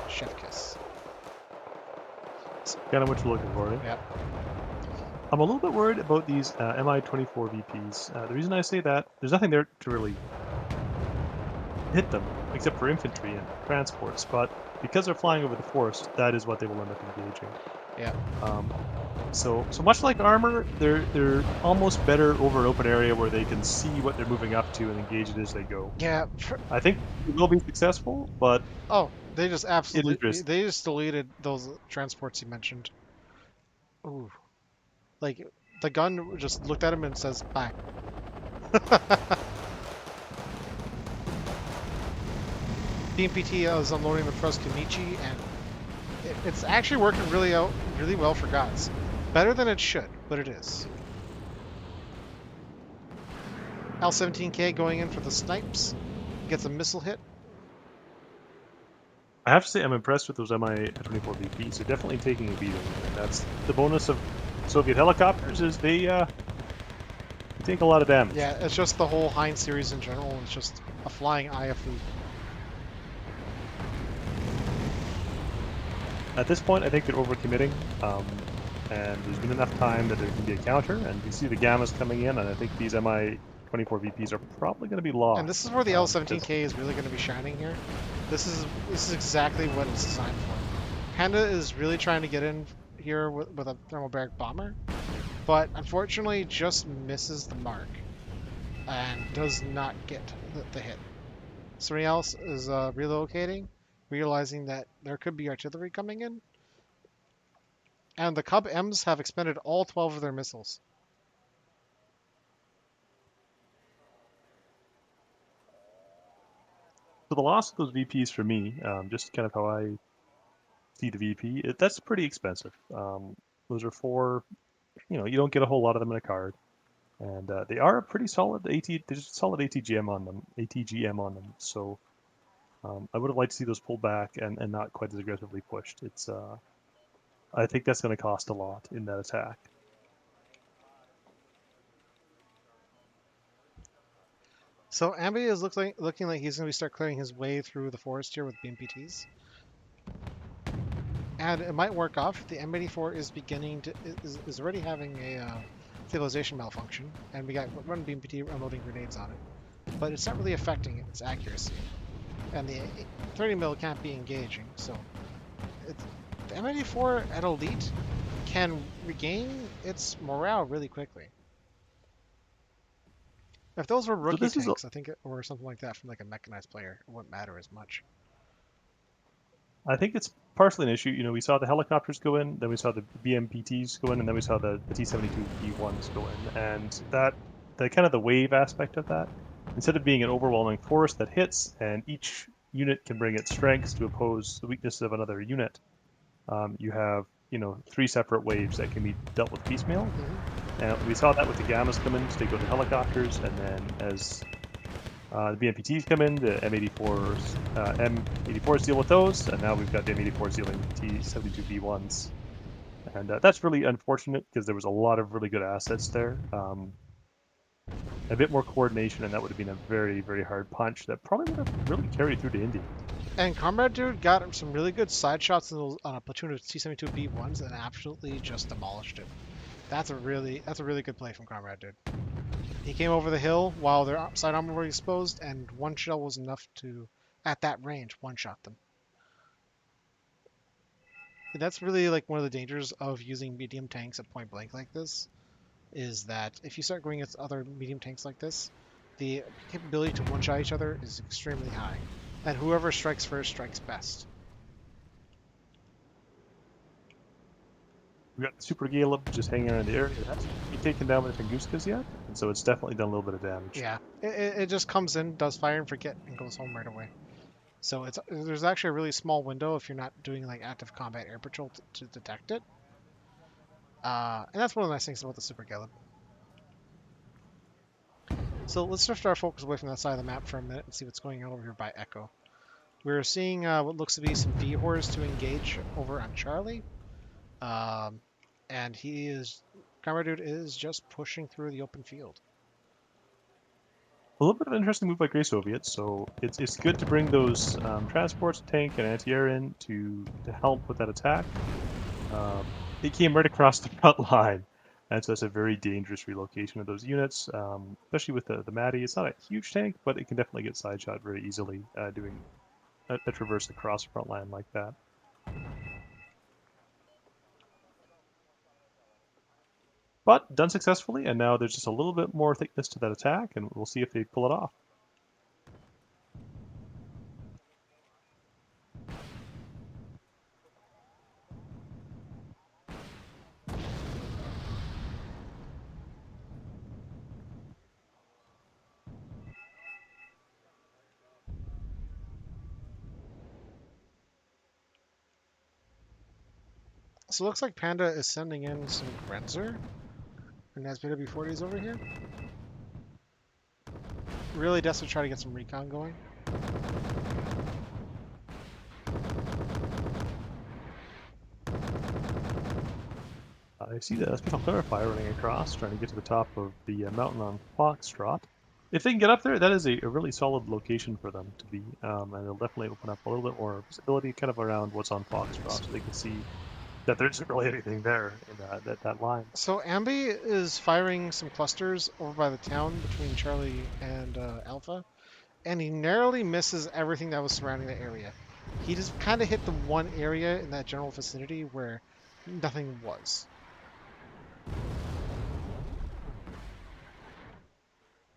chef kiss. Kind of what you're looking for, eh? Yep. I'm a little bit worried about these Mi-24 VPs. The reason I say that, there's nothing there to really hit them, except for infantry and transports, but because they're flying over the forest, that is what they will end up engaging. Yeah. Um, so much like armor, they're almost better over an open area where they can see what they're moving up to and engage it as they go. Yeah. I think it will be successful, but Oh, they just it is absolutely risky. they just deleted those transports you mentioned. Ooh. Like the gun just looked at him and says bye. BMPT is unloading the Froscamichi, and it's actually working really well for guys. Better than it should, but it is. L-17K going in for the snipes. Gets a missile hit. I have to say, I'm impressed with those Mi-24 VPs. They're definitely taking a beating. And that's the bonus of Soviet helicopters is they take a lot of damage. Yeah, it's just the whole Heinz series in general. It's just a flying IFU. At this point, I think they're overcommitting, and there's been enough time that there can be a counter, and you see the gammas coming in, and I think these Mi-24 VPs are probably going to be And this lost. is where the Because L-17K is really going to be shining here. This is exactly what it's designed for. Panda is really trying to get in here with a thermobaric bomber, but unfortunately just misses the mark and does not get the hit. Somebody else is relocating, realizing that there could be artillery coming in, and the Cub M's have expended all 12 of their missiles. so the loss of those VPs for me, just kind of how I see the VP, that's pretty expensive. Those are four, you don't get a whole lot of them in a card. And they are a pretty solid there's a solid ATGM on them. So I would have liked to see those pulled back and not quite as aggressively pushed. I think that's going to cost a lot in that attack. So Ambi is looking like he's going to start clearing his way through the forest here with BMPTs. and it might work off. The M84 is beginning to is already having a stabilization malfunction, and we got one BMPT unloading grenades on it, but it's not really affecting its accuracy. And the 30 mil can't be engaging, so the M84 at Elite can regain its morale really quickly. If those were So rookie this is, tanks, I think, or something like that from like a mechanized player, it wouldn't matter as much. I think it's partially an issue. We saw the helicopters go in, then we saw the BMPTs go in, and then we saw the T-72B1s go in, and the kind of the wave aspect of that, instead of being an overwhelming force that hits and each unit can bring its strengths to oppose the weaknesses of another unit, you have three separate waves that can be dealt with piecemeal. Hmm. And we saw that with the gammas come in to take out the helicopters, and then as the BMPTs come in, the M84s deal with those, and now we've got the M84s dealing with the T-72B1s. And that's really unfortunate because there was a lot of really good assets there. A bit more coordination, and that would have been a very, very hard punch that probably would have really carried through to Indy. And Comrade Dude got some really good side shots on a platoon of T-72B1s and absolutely just demolished it. That's a really good play from Comrade Dude. He came over the hill while their side armor were exposed, and one shell was enough to, at that range, one-shot them. And that's really like one of the dangers of using medium tanks at point blank like this, is that if you start going against other medium tanks like this, the capability to one-shot each other is extremely high, and whoever strikes first strikes best. We got the Super Galeb just hanging around the area. It hasn't been taken down with the Tunguskas yet, and so it's definitely done a little bit of damage. Yeah, it just comes in, does fire and forget, and goes home right away. So there's actually a really small window if you're not doing like active combat air patrol to detect it. And that's one of the nice things about the Super Galeb. So let's shift our focus away from that side of the map for a minute and see what's going on over here by Echo. We're seeing what looks to be some V-Hors to engage over on Charlie. Um, and Camera Dude is just pushing through the open field. A little bit of an interesting move by Grey Soviet. So it's good to bring those transports, tank, and anti-air in to help with that attack. It came right across the front line, and so that's a very dangerous relocation of those units, especially with the Matty. It's not a huge tank, but it can definitely get side shot very easily doing a traverse across the front line like that. But done successfully, and now there's just a little bit more thickness to that attack, and we'll see if they pull it off. So it looks like Panda is sending in some Grenzer and has PW40s over here. Really desperate to try to get some recon going. I see the special clarifier running across, trying to get to the top of the mountain on Foxtrot. If they can get up there, that is a really solid location for them to be, and it'll definitely open up a little bit more visibility kind of around what's on Foxtrot, so they can see that there isn't really anything there in that line. So Ambi is firing some clusters over by the town between Charlie and Alpha, and he narrowly misses everything that was surrounding the area. He just kind of hit the one area in that general vicinity where nothing was.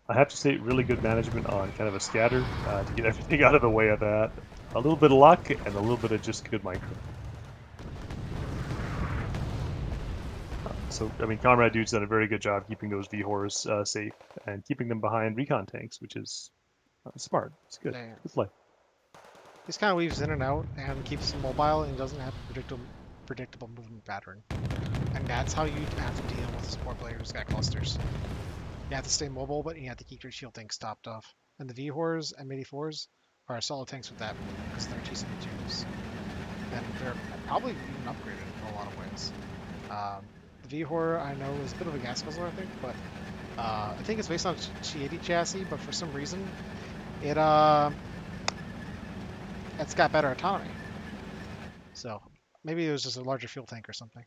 I have to say, really good management on kind of a scatter to get everything out of the way of that. A little bit of luck and a little bit of just good micro. So, I mean, Comrade Dude's done a very good job keeping those V-Hors safe and keeping them behind recon tanks, which is smart. It's good. Yeah. Good play. He just kind of weaves in and out and keeps them mobile and doesn't have a predictable movement pattern. And that's how you have to deal with a support player who's got clusters. You have to stay mobile, but you have to keep your shield tanks topped off. And the V-Hors and M84s are solid tanks with that because they're T-72s. And they're probably even upgraded in a lot of ways. The V-Hor I know is a bit of a gas guzzler, I think, but I think it's based on a T-80 chassis, but for some reason it's got better autonomy. So Maybe it was just a larger fuel tank or something.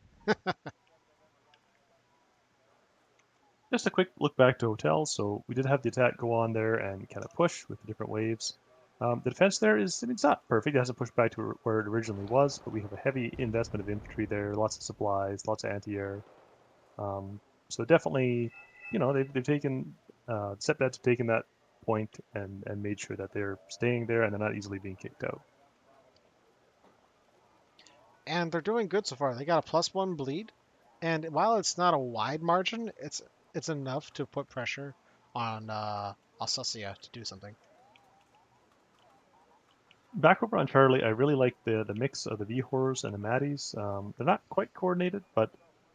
Just a quick look back to hotels. So we did have the attack go on there and kind of push with the different waves. The defense there is, I mean, it's not perfect. It hasn't pushed back to where it originally was, but we have a heavy investment of infantry there, lots of supplies, lots of anti-air. Um, so definitely, they've taken, Stepdads have taken that point and made sure that they're staying there and they're not easily being kicked out. And they're doing good so far. They got a +1 bleed, and while it's not a wide margin, it's enough to put pressure on AuSUSSia to do something. Back over on Charlie, I really like the mix of the V-Horrors and the Maddies. They're not quite coordinated, but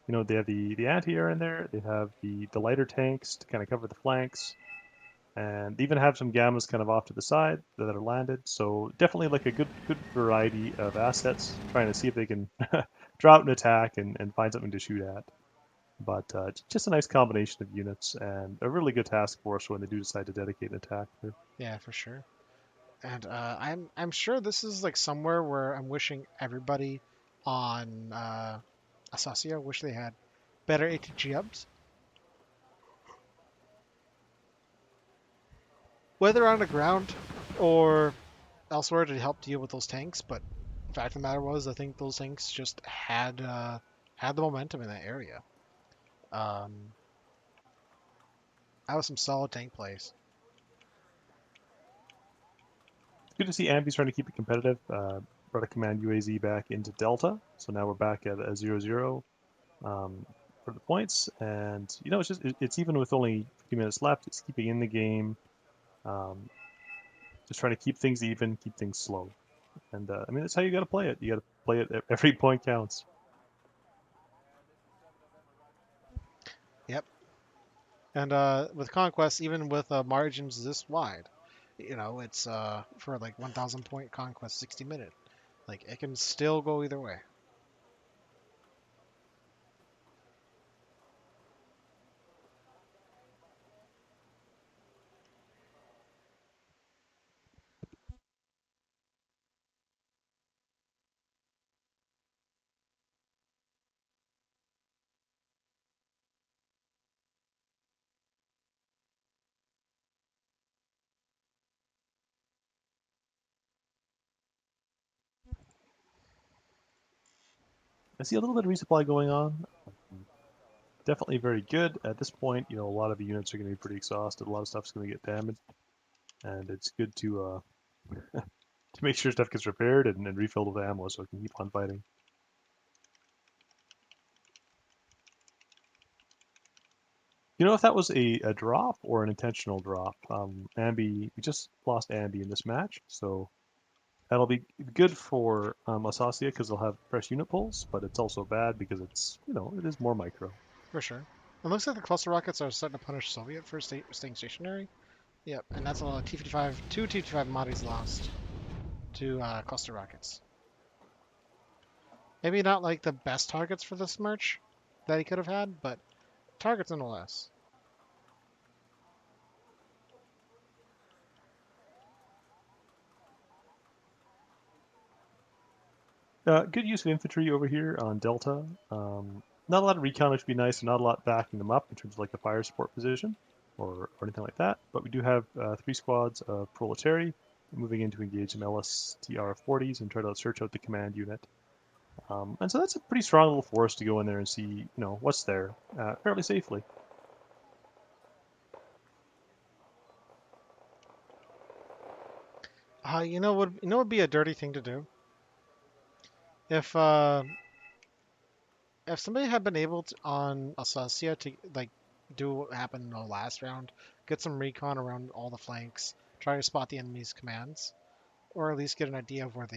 they have the anti-air in there. They have the lighter tanks to kind of cover the flanks, and they even have some gammas kind of off to the side that are landed. So definitely like a good variety of assets, trying to see if they can draw out an attack and find something to shoot at. But just a nice combination of units and a really good task force when they do decide to dedicate an attack there. Yeah, for sure. And I'm sure this is like somewhere where I'm wishing everybody on AuSUSSia wish they had better ATG hubs, whether on the ground or elsewhere to help deal with those tanks. But the fact of the matter was, I think those tanks just had the momentum in that area. Um, that was some solid tank plays. It's good to see Ambi's trying to keep it competitive. Brought a command UAZ back into Delta, so now we're back at a 0-0 for the points. And it's even with only 50 minutes left. It's keeping in the game, um, just trying to keep things even, keep things slow. And I mean that's how you got to play it. You got to play it. Every point counts. Yep. And with conquest, even with margins this wide, it's for like 1,000 point conquest, 60 minute. Like it can still go either way. I see a little bit of resupply going on. Definitely very good at this point. A lot of the units are going to be pretty exhausted. A lot of stuff's going to get damaged, and it's good to make sure stuff gets repaired and refilled with ammo so it can keep on fighting. If that was a drop or an intentional drop. Ambi, we just lost Ambi in this match, so that'll be good for AuSUSSia because they'll have fresh unit pulls, but it's also bad because it is more micro. For sure. It looks like the cluster rockets are starting to punish Soviet for staying stationary. Yep, and that's a T-55, two T-55 Mahdi's lost to cluster rockets. Maybe not like the best targets for this merch that he could have had, but targets nonetheless. Good use of infantry over here on Delta. Not a lot of recon, which would be nice, and not a lot backing them up in terms of like a fire support position or anything like that. But we do have 3 squads of proletary moving in to engage some LSTR-40s and try to search out the command unit. And so that's a pretty strong little force to go in there and see, what's there fairly safely. Would be a dirty thing to do if if somebody had been able to on AuSUSSia to like do what happened in the last round, get some recon around all the flanks, try to spot the enemy's commands, or at least get an idea of where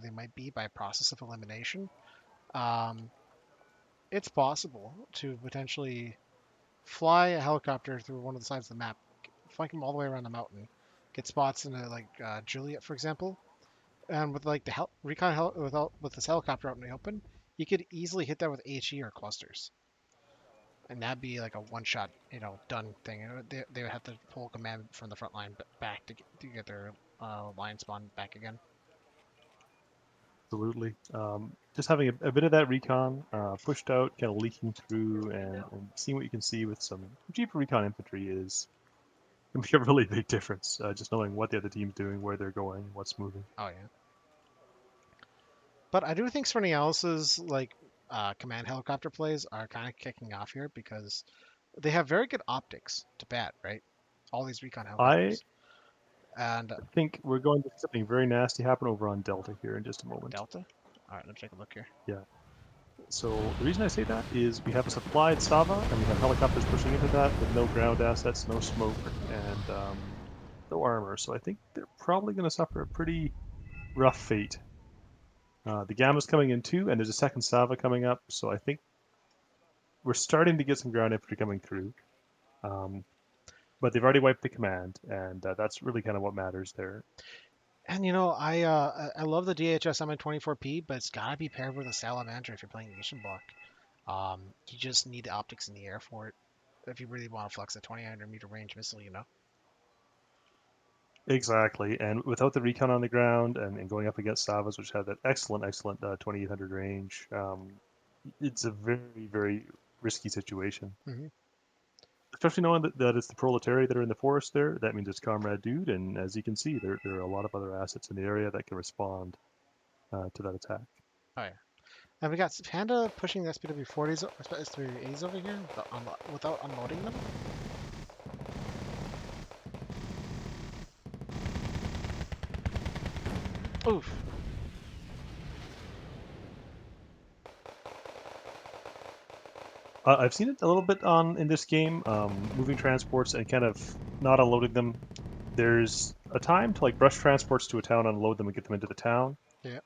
they might be by process of elimination. Um, it's possible to potentially fly a helicopter through one of the sides of the map, flank them all the way around the mountain, get spots in like Juliet, for example, and with like the with this helicopter out in the open, you could easily hit that with HE or clusters, and that'd be like a one-shot, done thing. They would have to pull command from the front line back to get their line spawn back again. Absolutely. Just having a bit of that recon pushed out, kind of leaking through, and seeing what you can see with some cheaper recon infantry is can be a really big difference. Just knowing what the other team's doing, where they're going, what's moving. Oh yeah. But I do think somebody else's like command helicopter plays are kind of kicking off here because they have very good optics to bat, right? All these recon I helicopters. And think we're going to see something very nasty happen over on Delta here in just a moment. Delta. All right, let's take a look here. Yeah. So the reason I say that is we have a supplied Sava, and we have helicopters pushing into that with no ground assets, no smoke, and no armor. So I think they're probably going to suffer a pretty rough fate. The Gamma's coming in too, and there's a second Sava coming up. So I think we're starting to get some ground infantry coming through. Um, but they've already wiped the command, and that's really kind of what matters there. And I love the DHS MN24P, but it's gotta be paired with a Salamander if you're playing Nation Block. You just need the optics in the air for it if you really want to flex a 2,900-meter range missile. Exactly, and without the recon on the ground and going up against Savas, which have that excellent 2800 range, it's a very, very risky situation. Hmm. Especially knowing that it's the proletariat that are in the forest there. That means it's Comrade Dude, and as you can see, there are a lot of other assets in the area that can respond to that attack. Oh yeah. And we got Panda pushing the SPW-40s, SPW-80s over here without unloading them. Oof. I've seen it a little bit on in this game, moving transports and kind of not unloading them. There's a time to like brush transports to a town, unload them, and get them into the town. Yeah.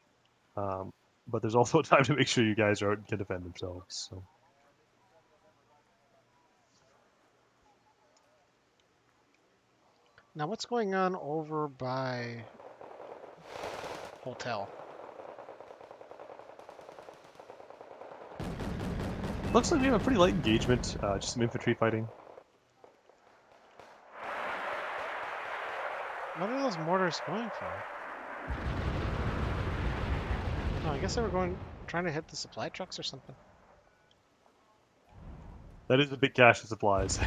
Um, but there's also a time to make sure you guys are can defend themselves. So Now what's going on over by Hotel? looks like we have a pretty light engagement, just some infantry fighting. What are those mortars going for? Oh, I guess they were trying to hit the supply trucks or something. That is a big cache of supplies.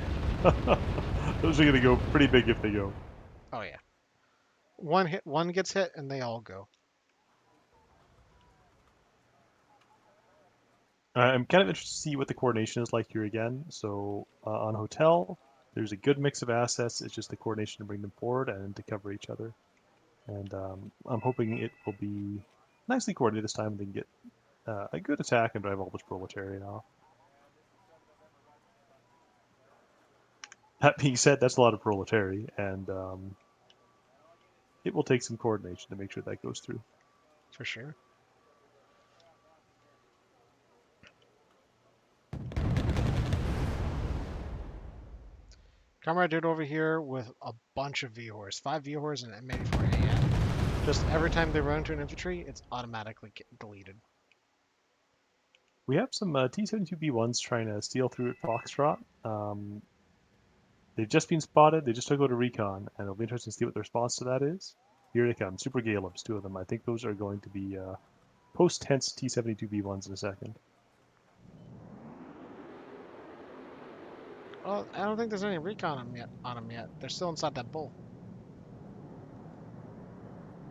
Those are going to go pretty big if they go. Oh yeah. One gets hit, and they all go. I'm kind of interested to see what the coordination is like here again. So on Hotel, there's a good mix of assets. It's just the coordination to bring them forward and to cover each other. And I'm hoping it will be nicely coordinated this time and they can get a good attack and drive all this proletariat off. That being said, that's a lot of proletariat, and it will take some coordination to make sure that goes through. For sure. Comrade dude over here with a bunch of VHORs, 5 VHORs and M84AN. Just every time they run into an infantry, it's automatically deleted. We have some T-72B1s trying to steal through at Foxtrot. They've just been spotted. They just took out a recon, and it'll be interesting to see what the response to that is. Here they come. Super Galebs, two of them. I think those are going to be post-tense T-72B1s in a second. Well, I don't think there's any recon on them yet. They're still inside that bull.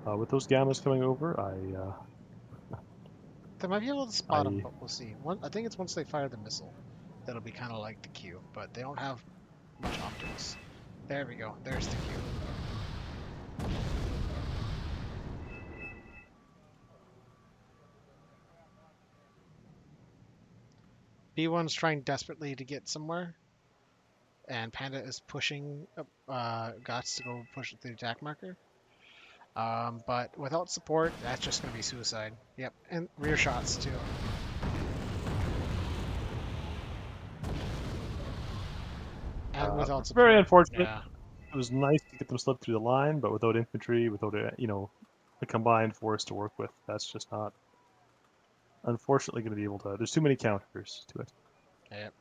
With those Gammas coming over, They might be able to spot them, I but we'll see. I think it's once they fire the missile that'll be kind of like the Q, but they don't have much optics. There we go. There's the Q. B1's trying desperately to get somewhere, and Panda is pushing Gots to go push the attack marker. But without support, that's just going to be suicide. Yep, and rear shots too. And without very support, unfortunate. yeah. It was nice to get them slipped through the line, but without infantry, without a combined force to work with, that's just not unfortunately going to be able to. There's too many counters to it. Yep.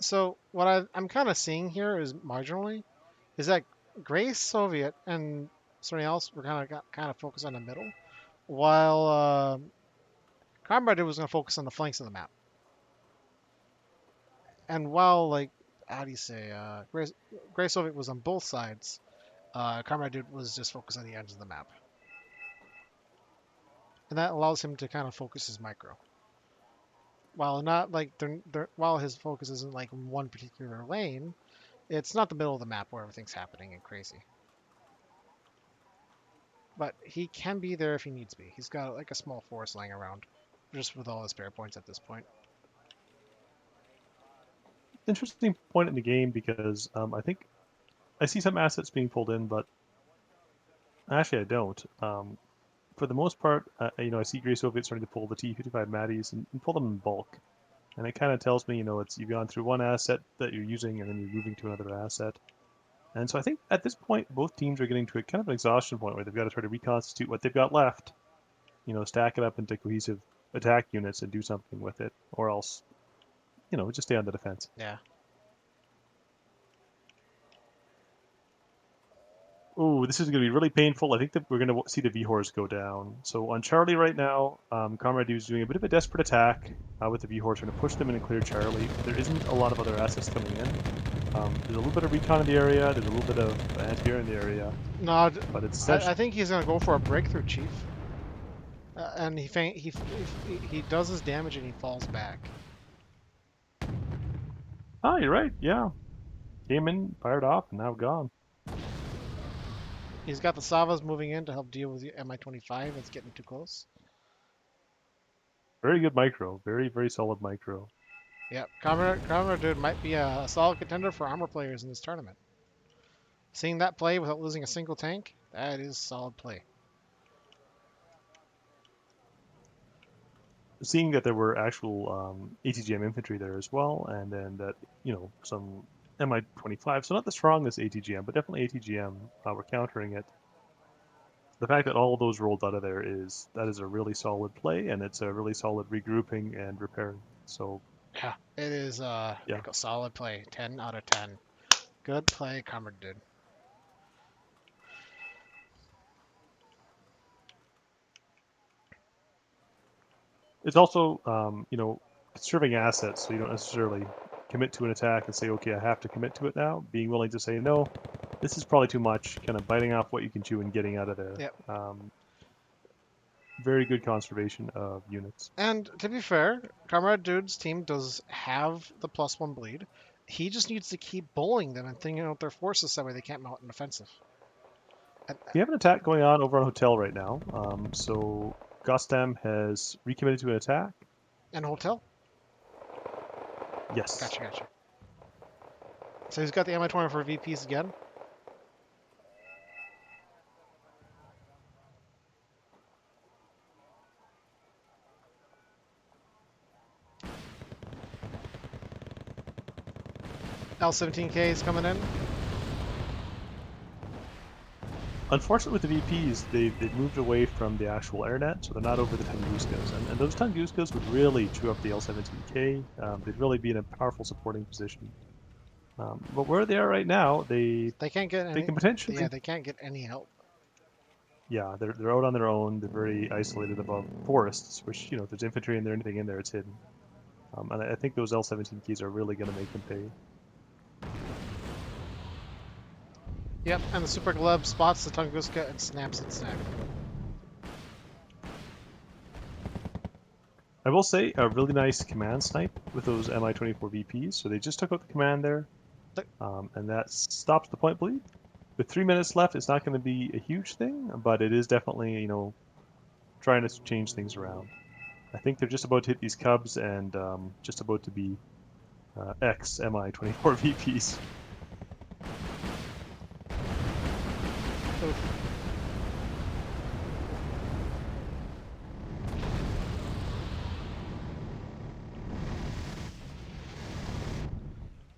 So what I'm kind of seeing here is marginally is that Gray Soviet and something else were kind of focused on the middle, while Comrade was going to focus on the flanks of the map. And while like how do you say Gray Soviet was on both sides, Comrade was just focused on the edge of the map, and that allows him to kind of focus his micro. While not like while his focus isn't like in one particular lane, it's not the middle of the map where everything's happening and crazy. But he can be there if he needs to be. He's got like a small forest lying around, just with all his spare points at this point. Interesting point in the game because I think I see some assets being pulled in, but actually I don't. For the most part, I see Gray Soviet starting to pull the T-55 Maddies and pull them in bulk. And it kind of tells me, you've gone through one asset that you're using and then you're moving to another asset. And so I think at this point, both teams are getting to a kind of an exhaustion point where they've got to try to reconstitute what they've got left, stack it up into cohesive attack units and do something with it, or else, just stay on the defense. Yeah. Oh, this is going to be really painful. I think that we're going to see the V-Horse go down. So on Charlie right now, Comrade is doing a bit of a desperate attack with the V-Horse, trying to push them in and clear Charlie. There isn't a lot of other assets coming in. There's a little bit of recon in the area. There's a little bit of anti-air in the area. No, But it's I essentially... think he's gonna go for a breakthrough, Chief. And he does his damage and he falls back. Oh, you're right. Yeah. Came in, fired off, and now gone. He's got the Savas moving in to help deal with the Mi-25 that's getting too close. Very good micro. Very, very solid micro. Yep, Comrade Dude might be a solid contender for armor players in this tournament. Seeing that play without losing a single tank, that is solid play. Seeing that there were actual ATGM infantry there as well, and then that, some Mi-25, so not the strongest ATGM, but definitely ATGM, were countering it. The fact that all of those rolled out of there that is a really solid play, and it's a really solid regrouping and repairing. So Yeah, it is yeah, a solid play. 10 out of 10. Good play, Comrade Dude. it's also conserving assets, so you don't necessarily commit to an attack and say, okay, I have to commit to it now. Being willing to say, no, this is probably too much, kind of biting off what you can chew and getting out of there. Yep. Very good conservation of units. And to be fair, Comrade Dude's team does have the +1 bleed. He just needs to keep bullying them and thinking out their forces that way they can't mount an offensive. We have an attack going on over on Hotel right now. So Gostam has recommitted to an attack. And Hotel? Yes. Gotcha. So he's got the Mi-24 VPs again. L-17K is coming in. Unfortunately, with the VPs, they've moved away from the actual airnet, so they're not over the Tunguskas. And those Tunguskas would really chew up the L-17K. They'd really be in a powerful supporting position. But where they are right now, they can't get any. can potentially... Yeah, they can't get any help. Yeah, they're out on their own. They're very isolated above forests, which, if there's infantry in there, anything in there, it's hidden. And I think those L-17Ks are really going to make them pay. Yep, and the Super Gleb spots the Tunguska and snaps its neck. I will say a really nice command snipe with those Mi-24 VPs. So they just took out the command there, and that stops the point bleed. With 3 minutes left, it's not going to be a huge thing, but it is definitely, trying to change things around. I think they're just about to hit these Cubs and just about to be ex-Mi-24 VPs. Oof.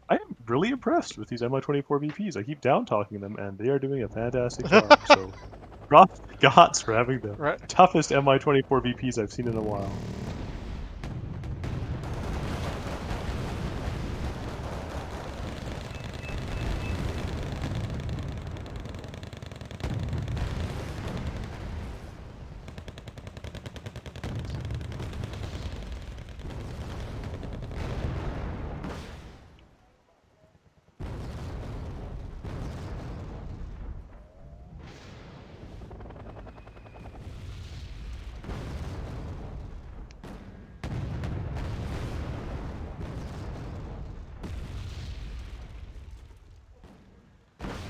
I am really impressed with these Mi-24 VPs. I keep down talking them, and they are doing a fantastic job. So, props to Gots for having the toughest Mi-24 VPs I've seen in a while.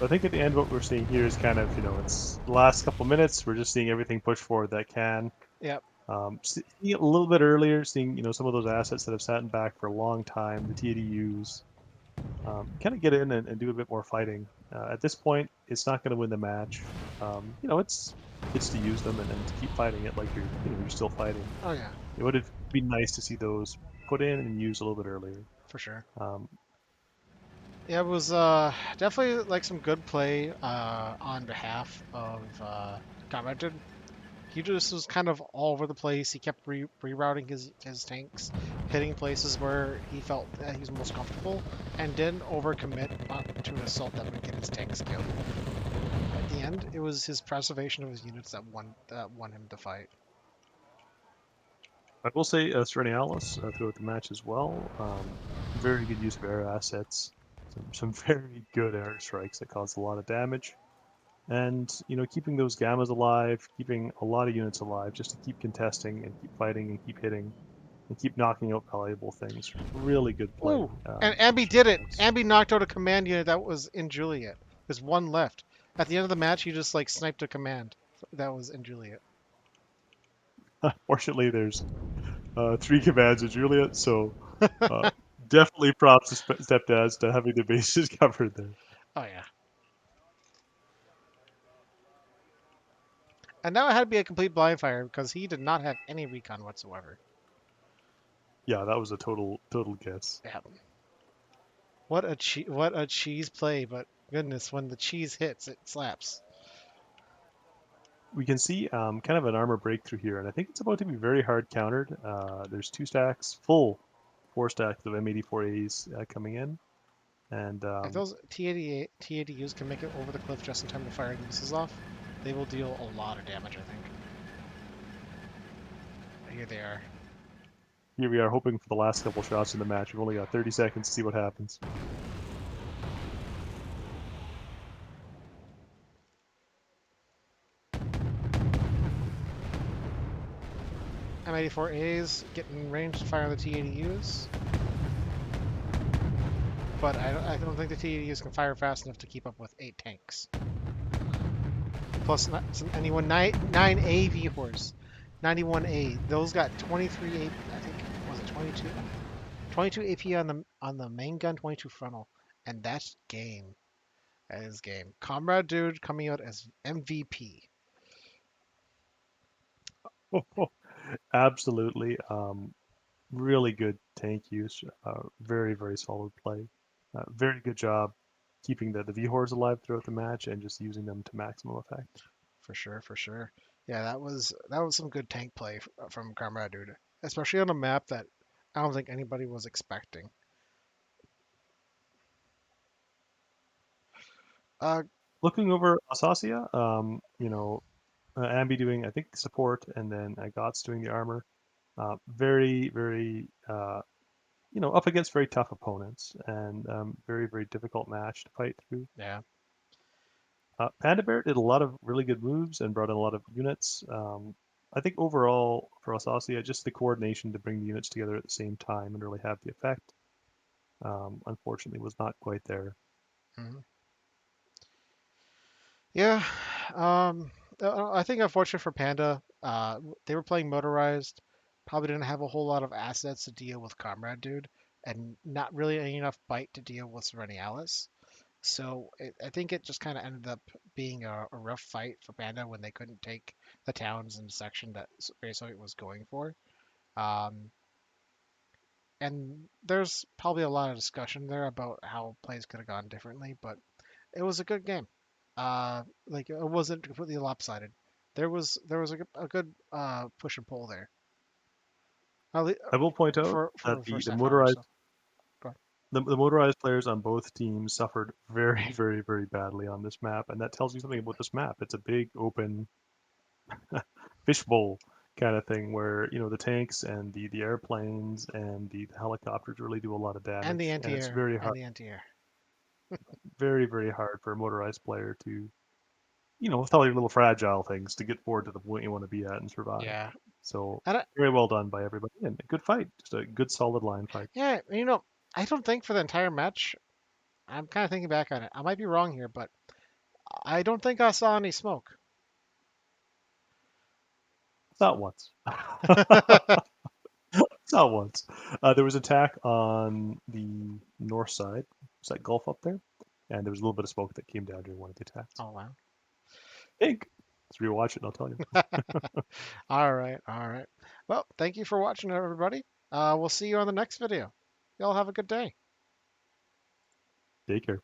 I think at the end, what we're seeing here is kind of, it's the last couple minutes. We're just seeing everything push forward that can. Yep. Seeing it a little bit earlier, seeing some of those assets that have sat in back for a long time, the TDUs, kind of get in and do a bit more fighting. At this point, it's not going to win the match. It's to use them and to keep fighting it like you're still fighting. Oh yeah, It would have been nice to see those put in and used a little bit earlier. for sure. Um, Yeah, it was definitely like some good play on behalf of Comrade. He just was kind of all over the place. He kept rerouting his tanks, hitting places where he felt that he was most comfortable, and didn't overcommit to an assault that would get his tanks killed. At the end, it was his preservation of his units that won him the fight. I will say Serenialis throughout the match as well. Very good use of air assets. Some very good air strikes that caused a lot of damage. And keeping those gammas alive, keeping a lot of units alive, just to keep contesting and keep fighting and keep hitting and keep knocking out valuable things. Really good play Ooh, and from Ambi did it. Serenialis. Ambi knocked out a command unit that was in Juliet. There's one left. At the end of the match, he just like sniped a command that was in Juliet. Fortunately, there's three commands of Juliet, so uh, definitely props to Stepdads to having the bases covered there. Oh yeah. And now it had to be a complete blind fire because he did not have any recon whatsoever. Yeah, that was a total guess. Yeah. What a cheese play, but goodness, when the cheese hits, it slaps. We can see kind of an armor breakthrough here, and I think it's about to be very hard countered. There's two stacks, full four stacks of M84As coming in, and If those T80Us can make it over the cliff just in time to fire the missiles off, they will deal a lot of damage, I think. Here they are. here we are hoping for the last couple shots in the match. We've only got 30 seconds to see what happens. M84As getting range to fire the T80Us, but I don't think the T80Us can fire fast enough to keep up with 8 tanks. Plus, anyone 9 AV horse, 91A. Those got 23 AP. I think was it 22? 22 AP on the main gun, 22 frontal, and that's game. That is game. Comrade Dude coming out as MVP. Absolutely, really good tank use. Very solid play. Very good job keeping the V-Hordes alive throughout the match and just using them to maximum effect. For sure, for sure. Yeah, that was some good tank play from Comrade Dude, especially on a map that I don't think anybody was expecting. Uh, Looking over AuSUSSia, Ambi doing, I think, support, and then Got's doing the armor. Very, up against very tough opponents, and very difficult match to fight through. yeah, Panda Bear did a lot of really good moves and brought in a lot of units. I think overall for AuSUSSia, just the coordination to bring the units together at the same time and really have the effect, unfortunately, was not quite there. hmm yeah. Um, I think unfortunate for Panda, they were playing motorized, probably didn't have a whole lot of assets to deal with Comrade Dude, and not really enough bite to deal with Serenialis. So I think it just kind of ended up being a rough fight for Panda when they couldn't take the towns in the section that Ray Soviet was going for. Um, and there's probably a lot of discussion there about how plays could have gone differently, but it was a good game. Like it wasn't completely lopsided. There was a good push and pull there. I will point out For that the the first the half hour or motorized so. Go the motorized players on both teams suffered very badly on this map, and that tells you something about this map. It's a big open fishbowl kind of thing where the tanks and the airplanes and the helicopters really do a lot of And the damage, and it's anti-air and the anti-air. very hard for a motorized player to with all your little fragile things to get forward to the point you want to be at and survive. Yeah, So and very well done by everybody, and a good fight, just a good solid line fight. yeah, I don't think for the entire match I'm kind of thinking back on it. I might be wrong here, but I don't think I saw any smoke. Not once. Not once. There was an attack on the north side. It's that Gulf up there, and there was a little bit of smoke that came down during one of the attacks. Oh wow. Think. Let's rewatch it, and I'll tell you. All right, all right. Well, thank you for watching, everybody. We'll see you on the next video. Y'all have a good day. Take care.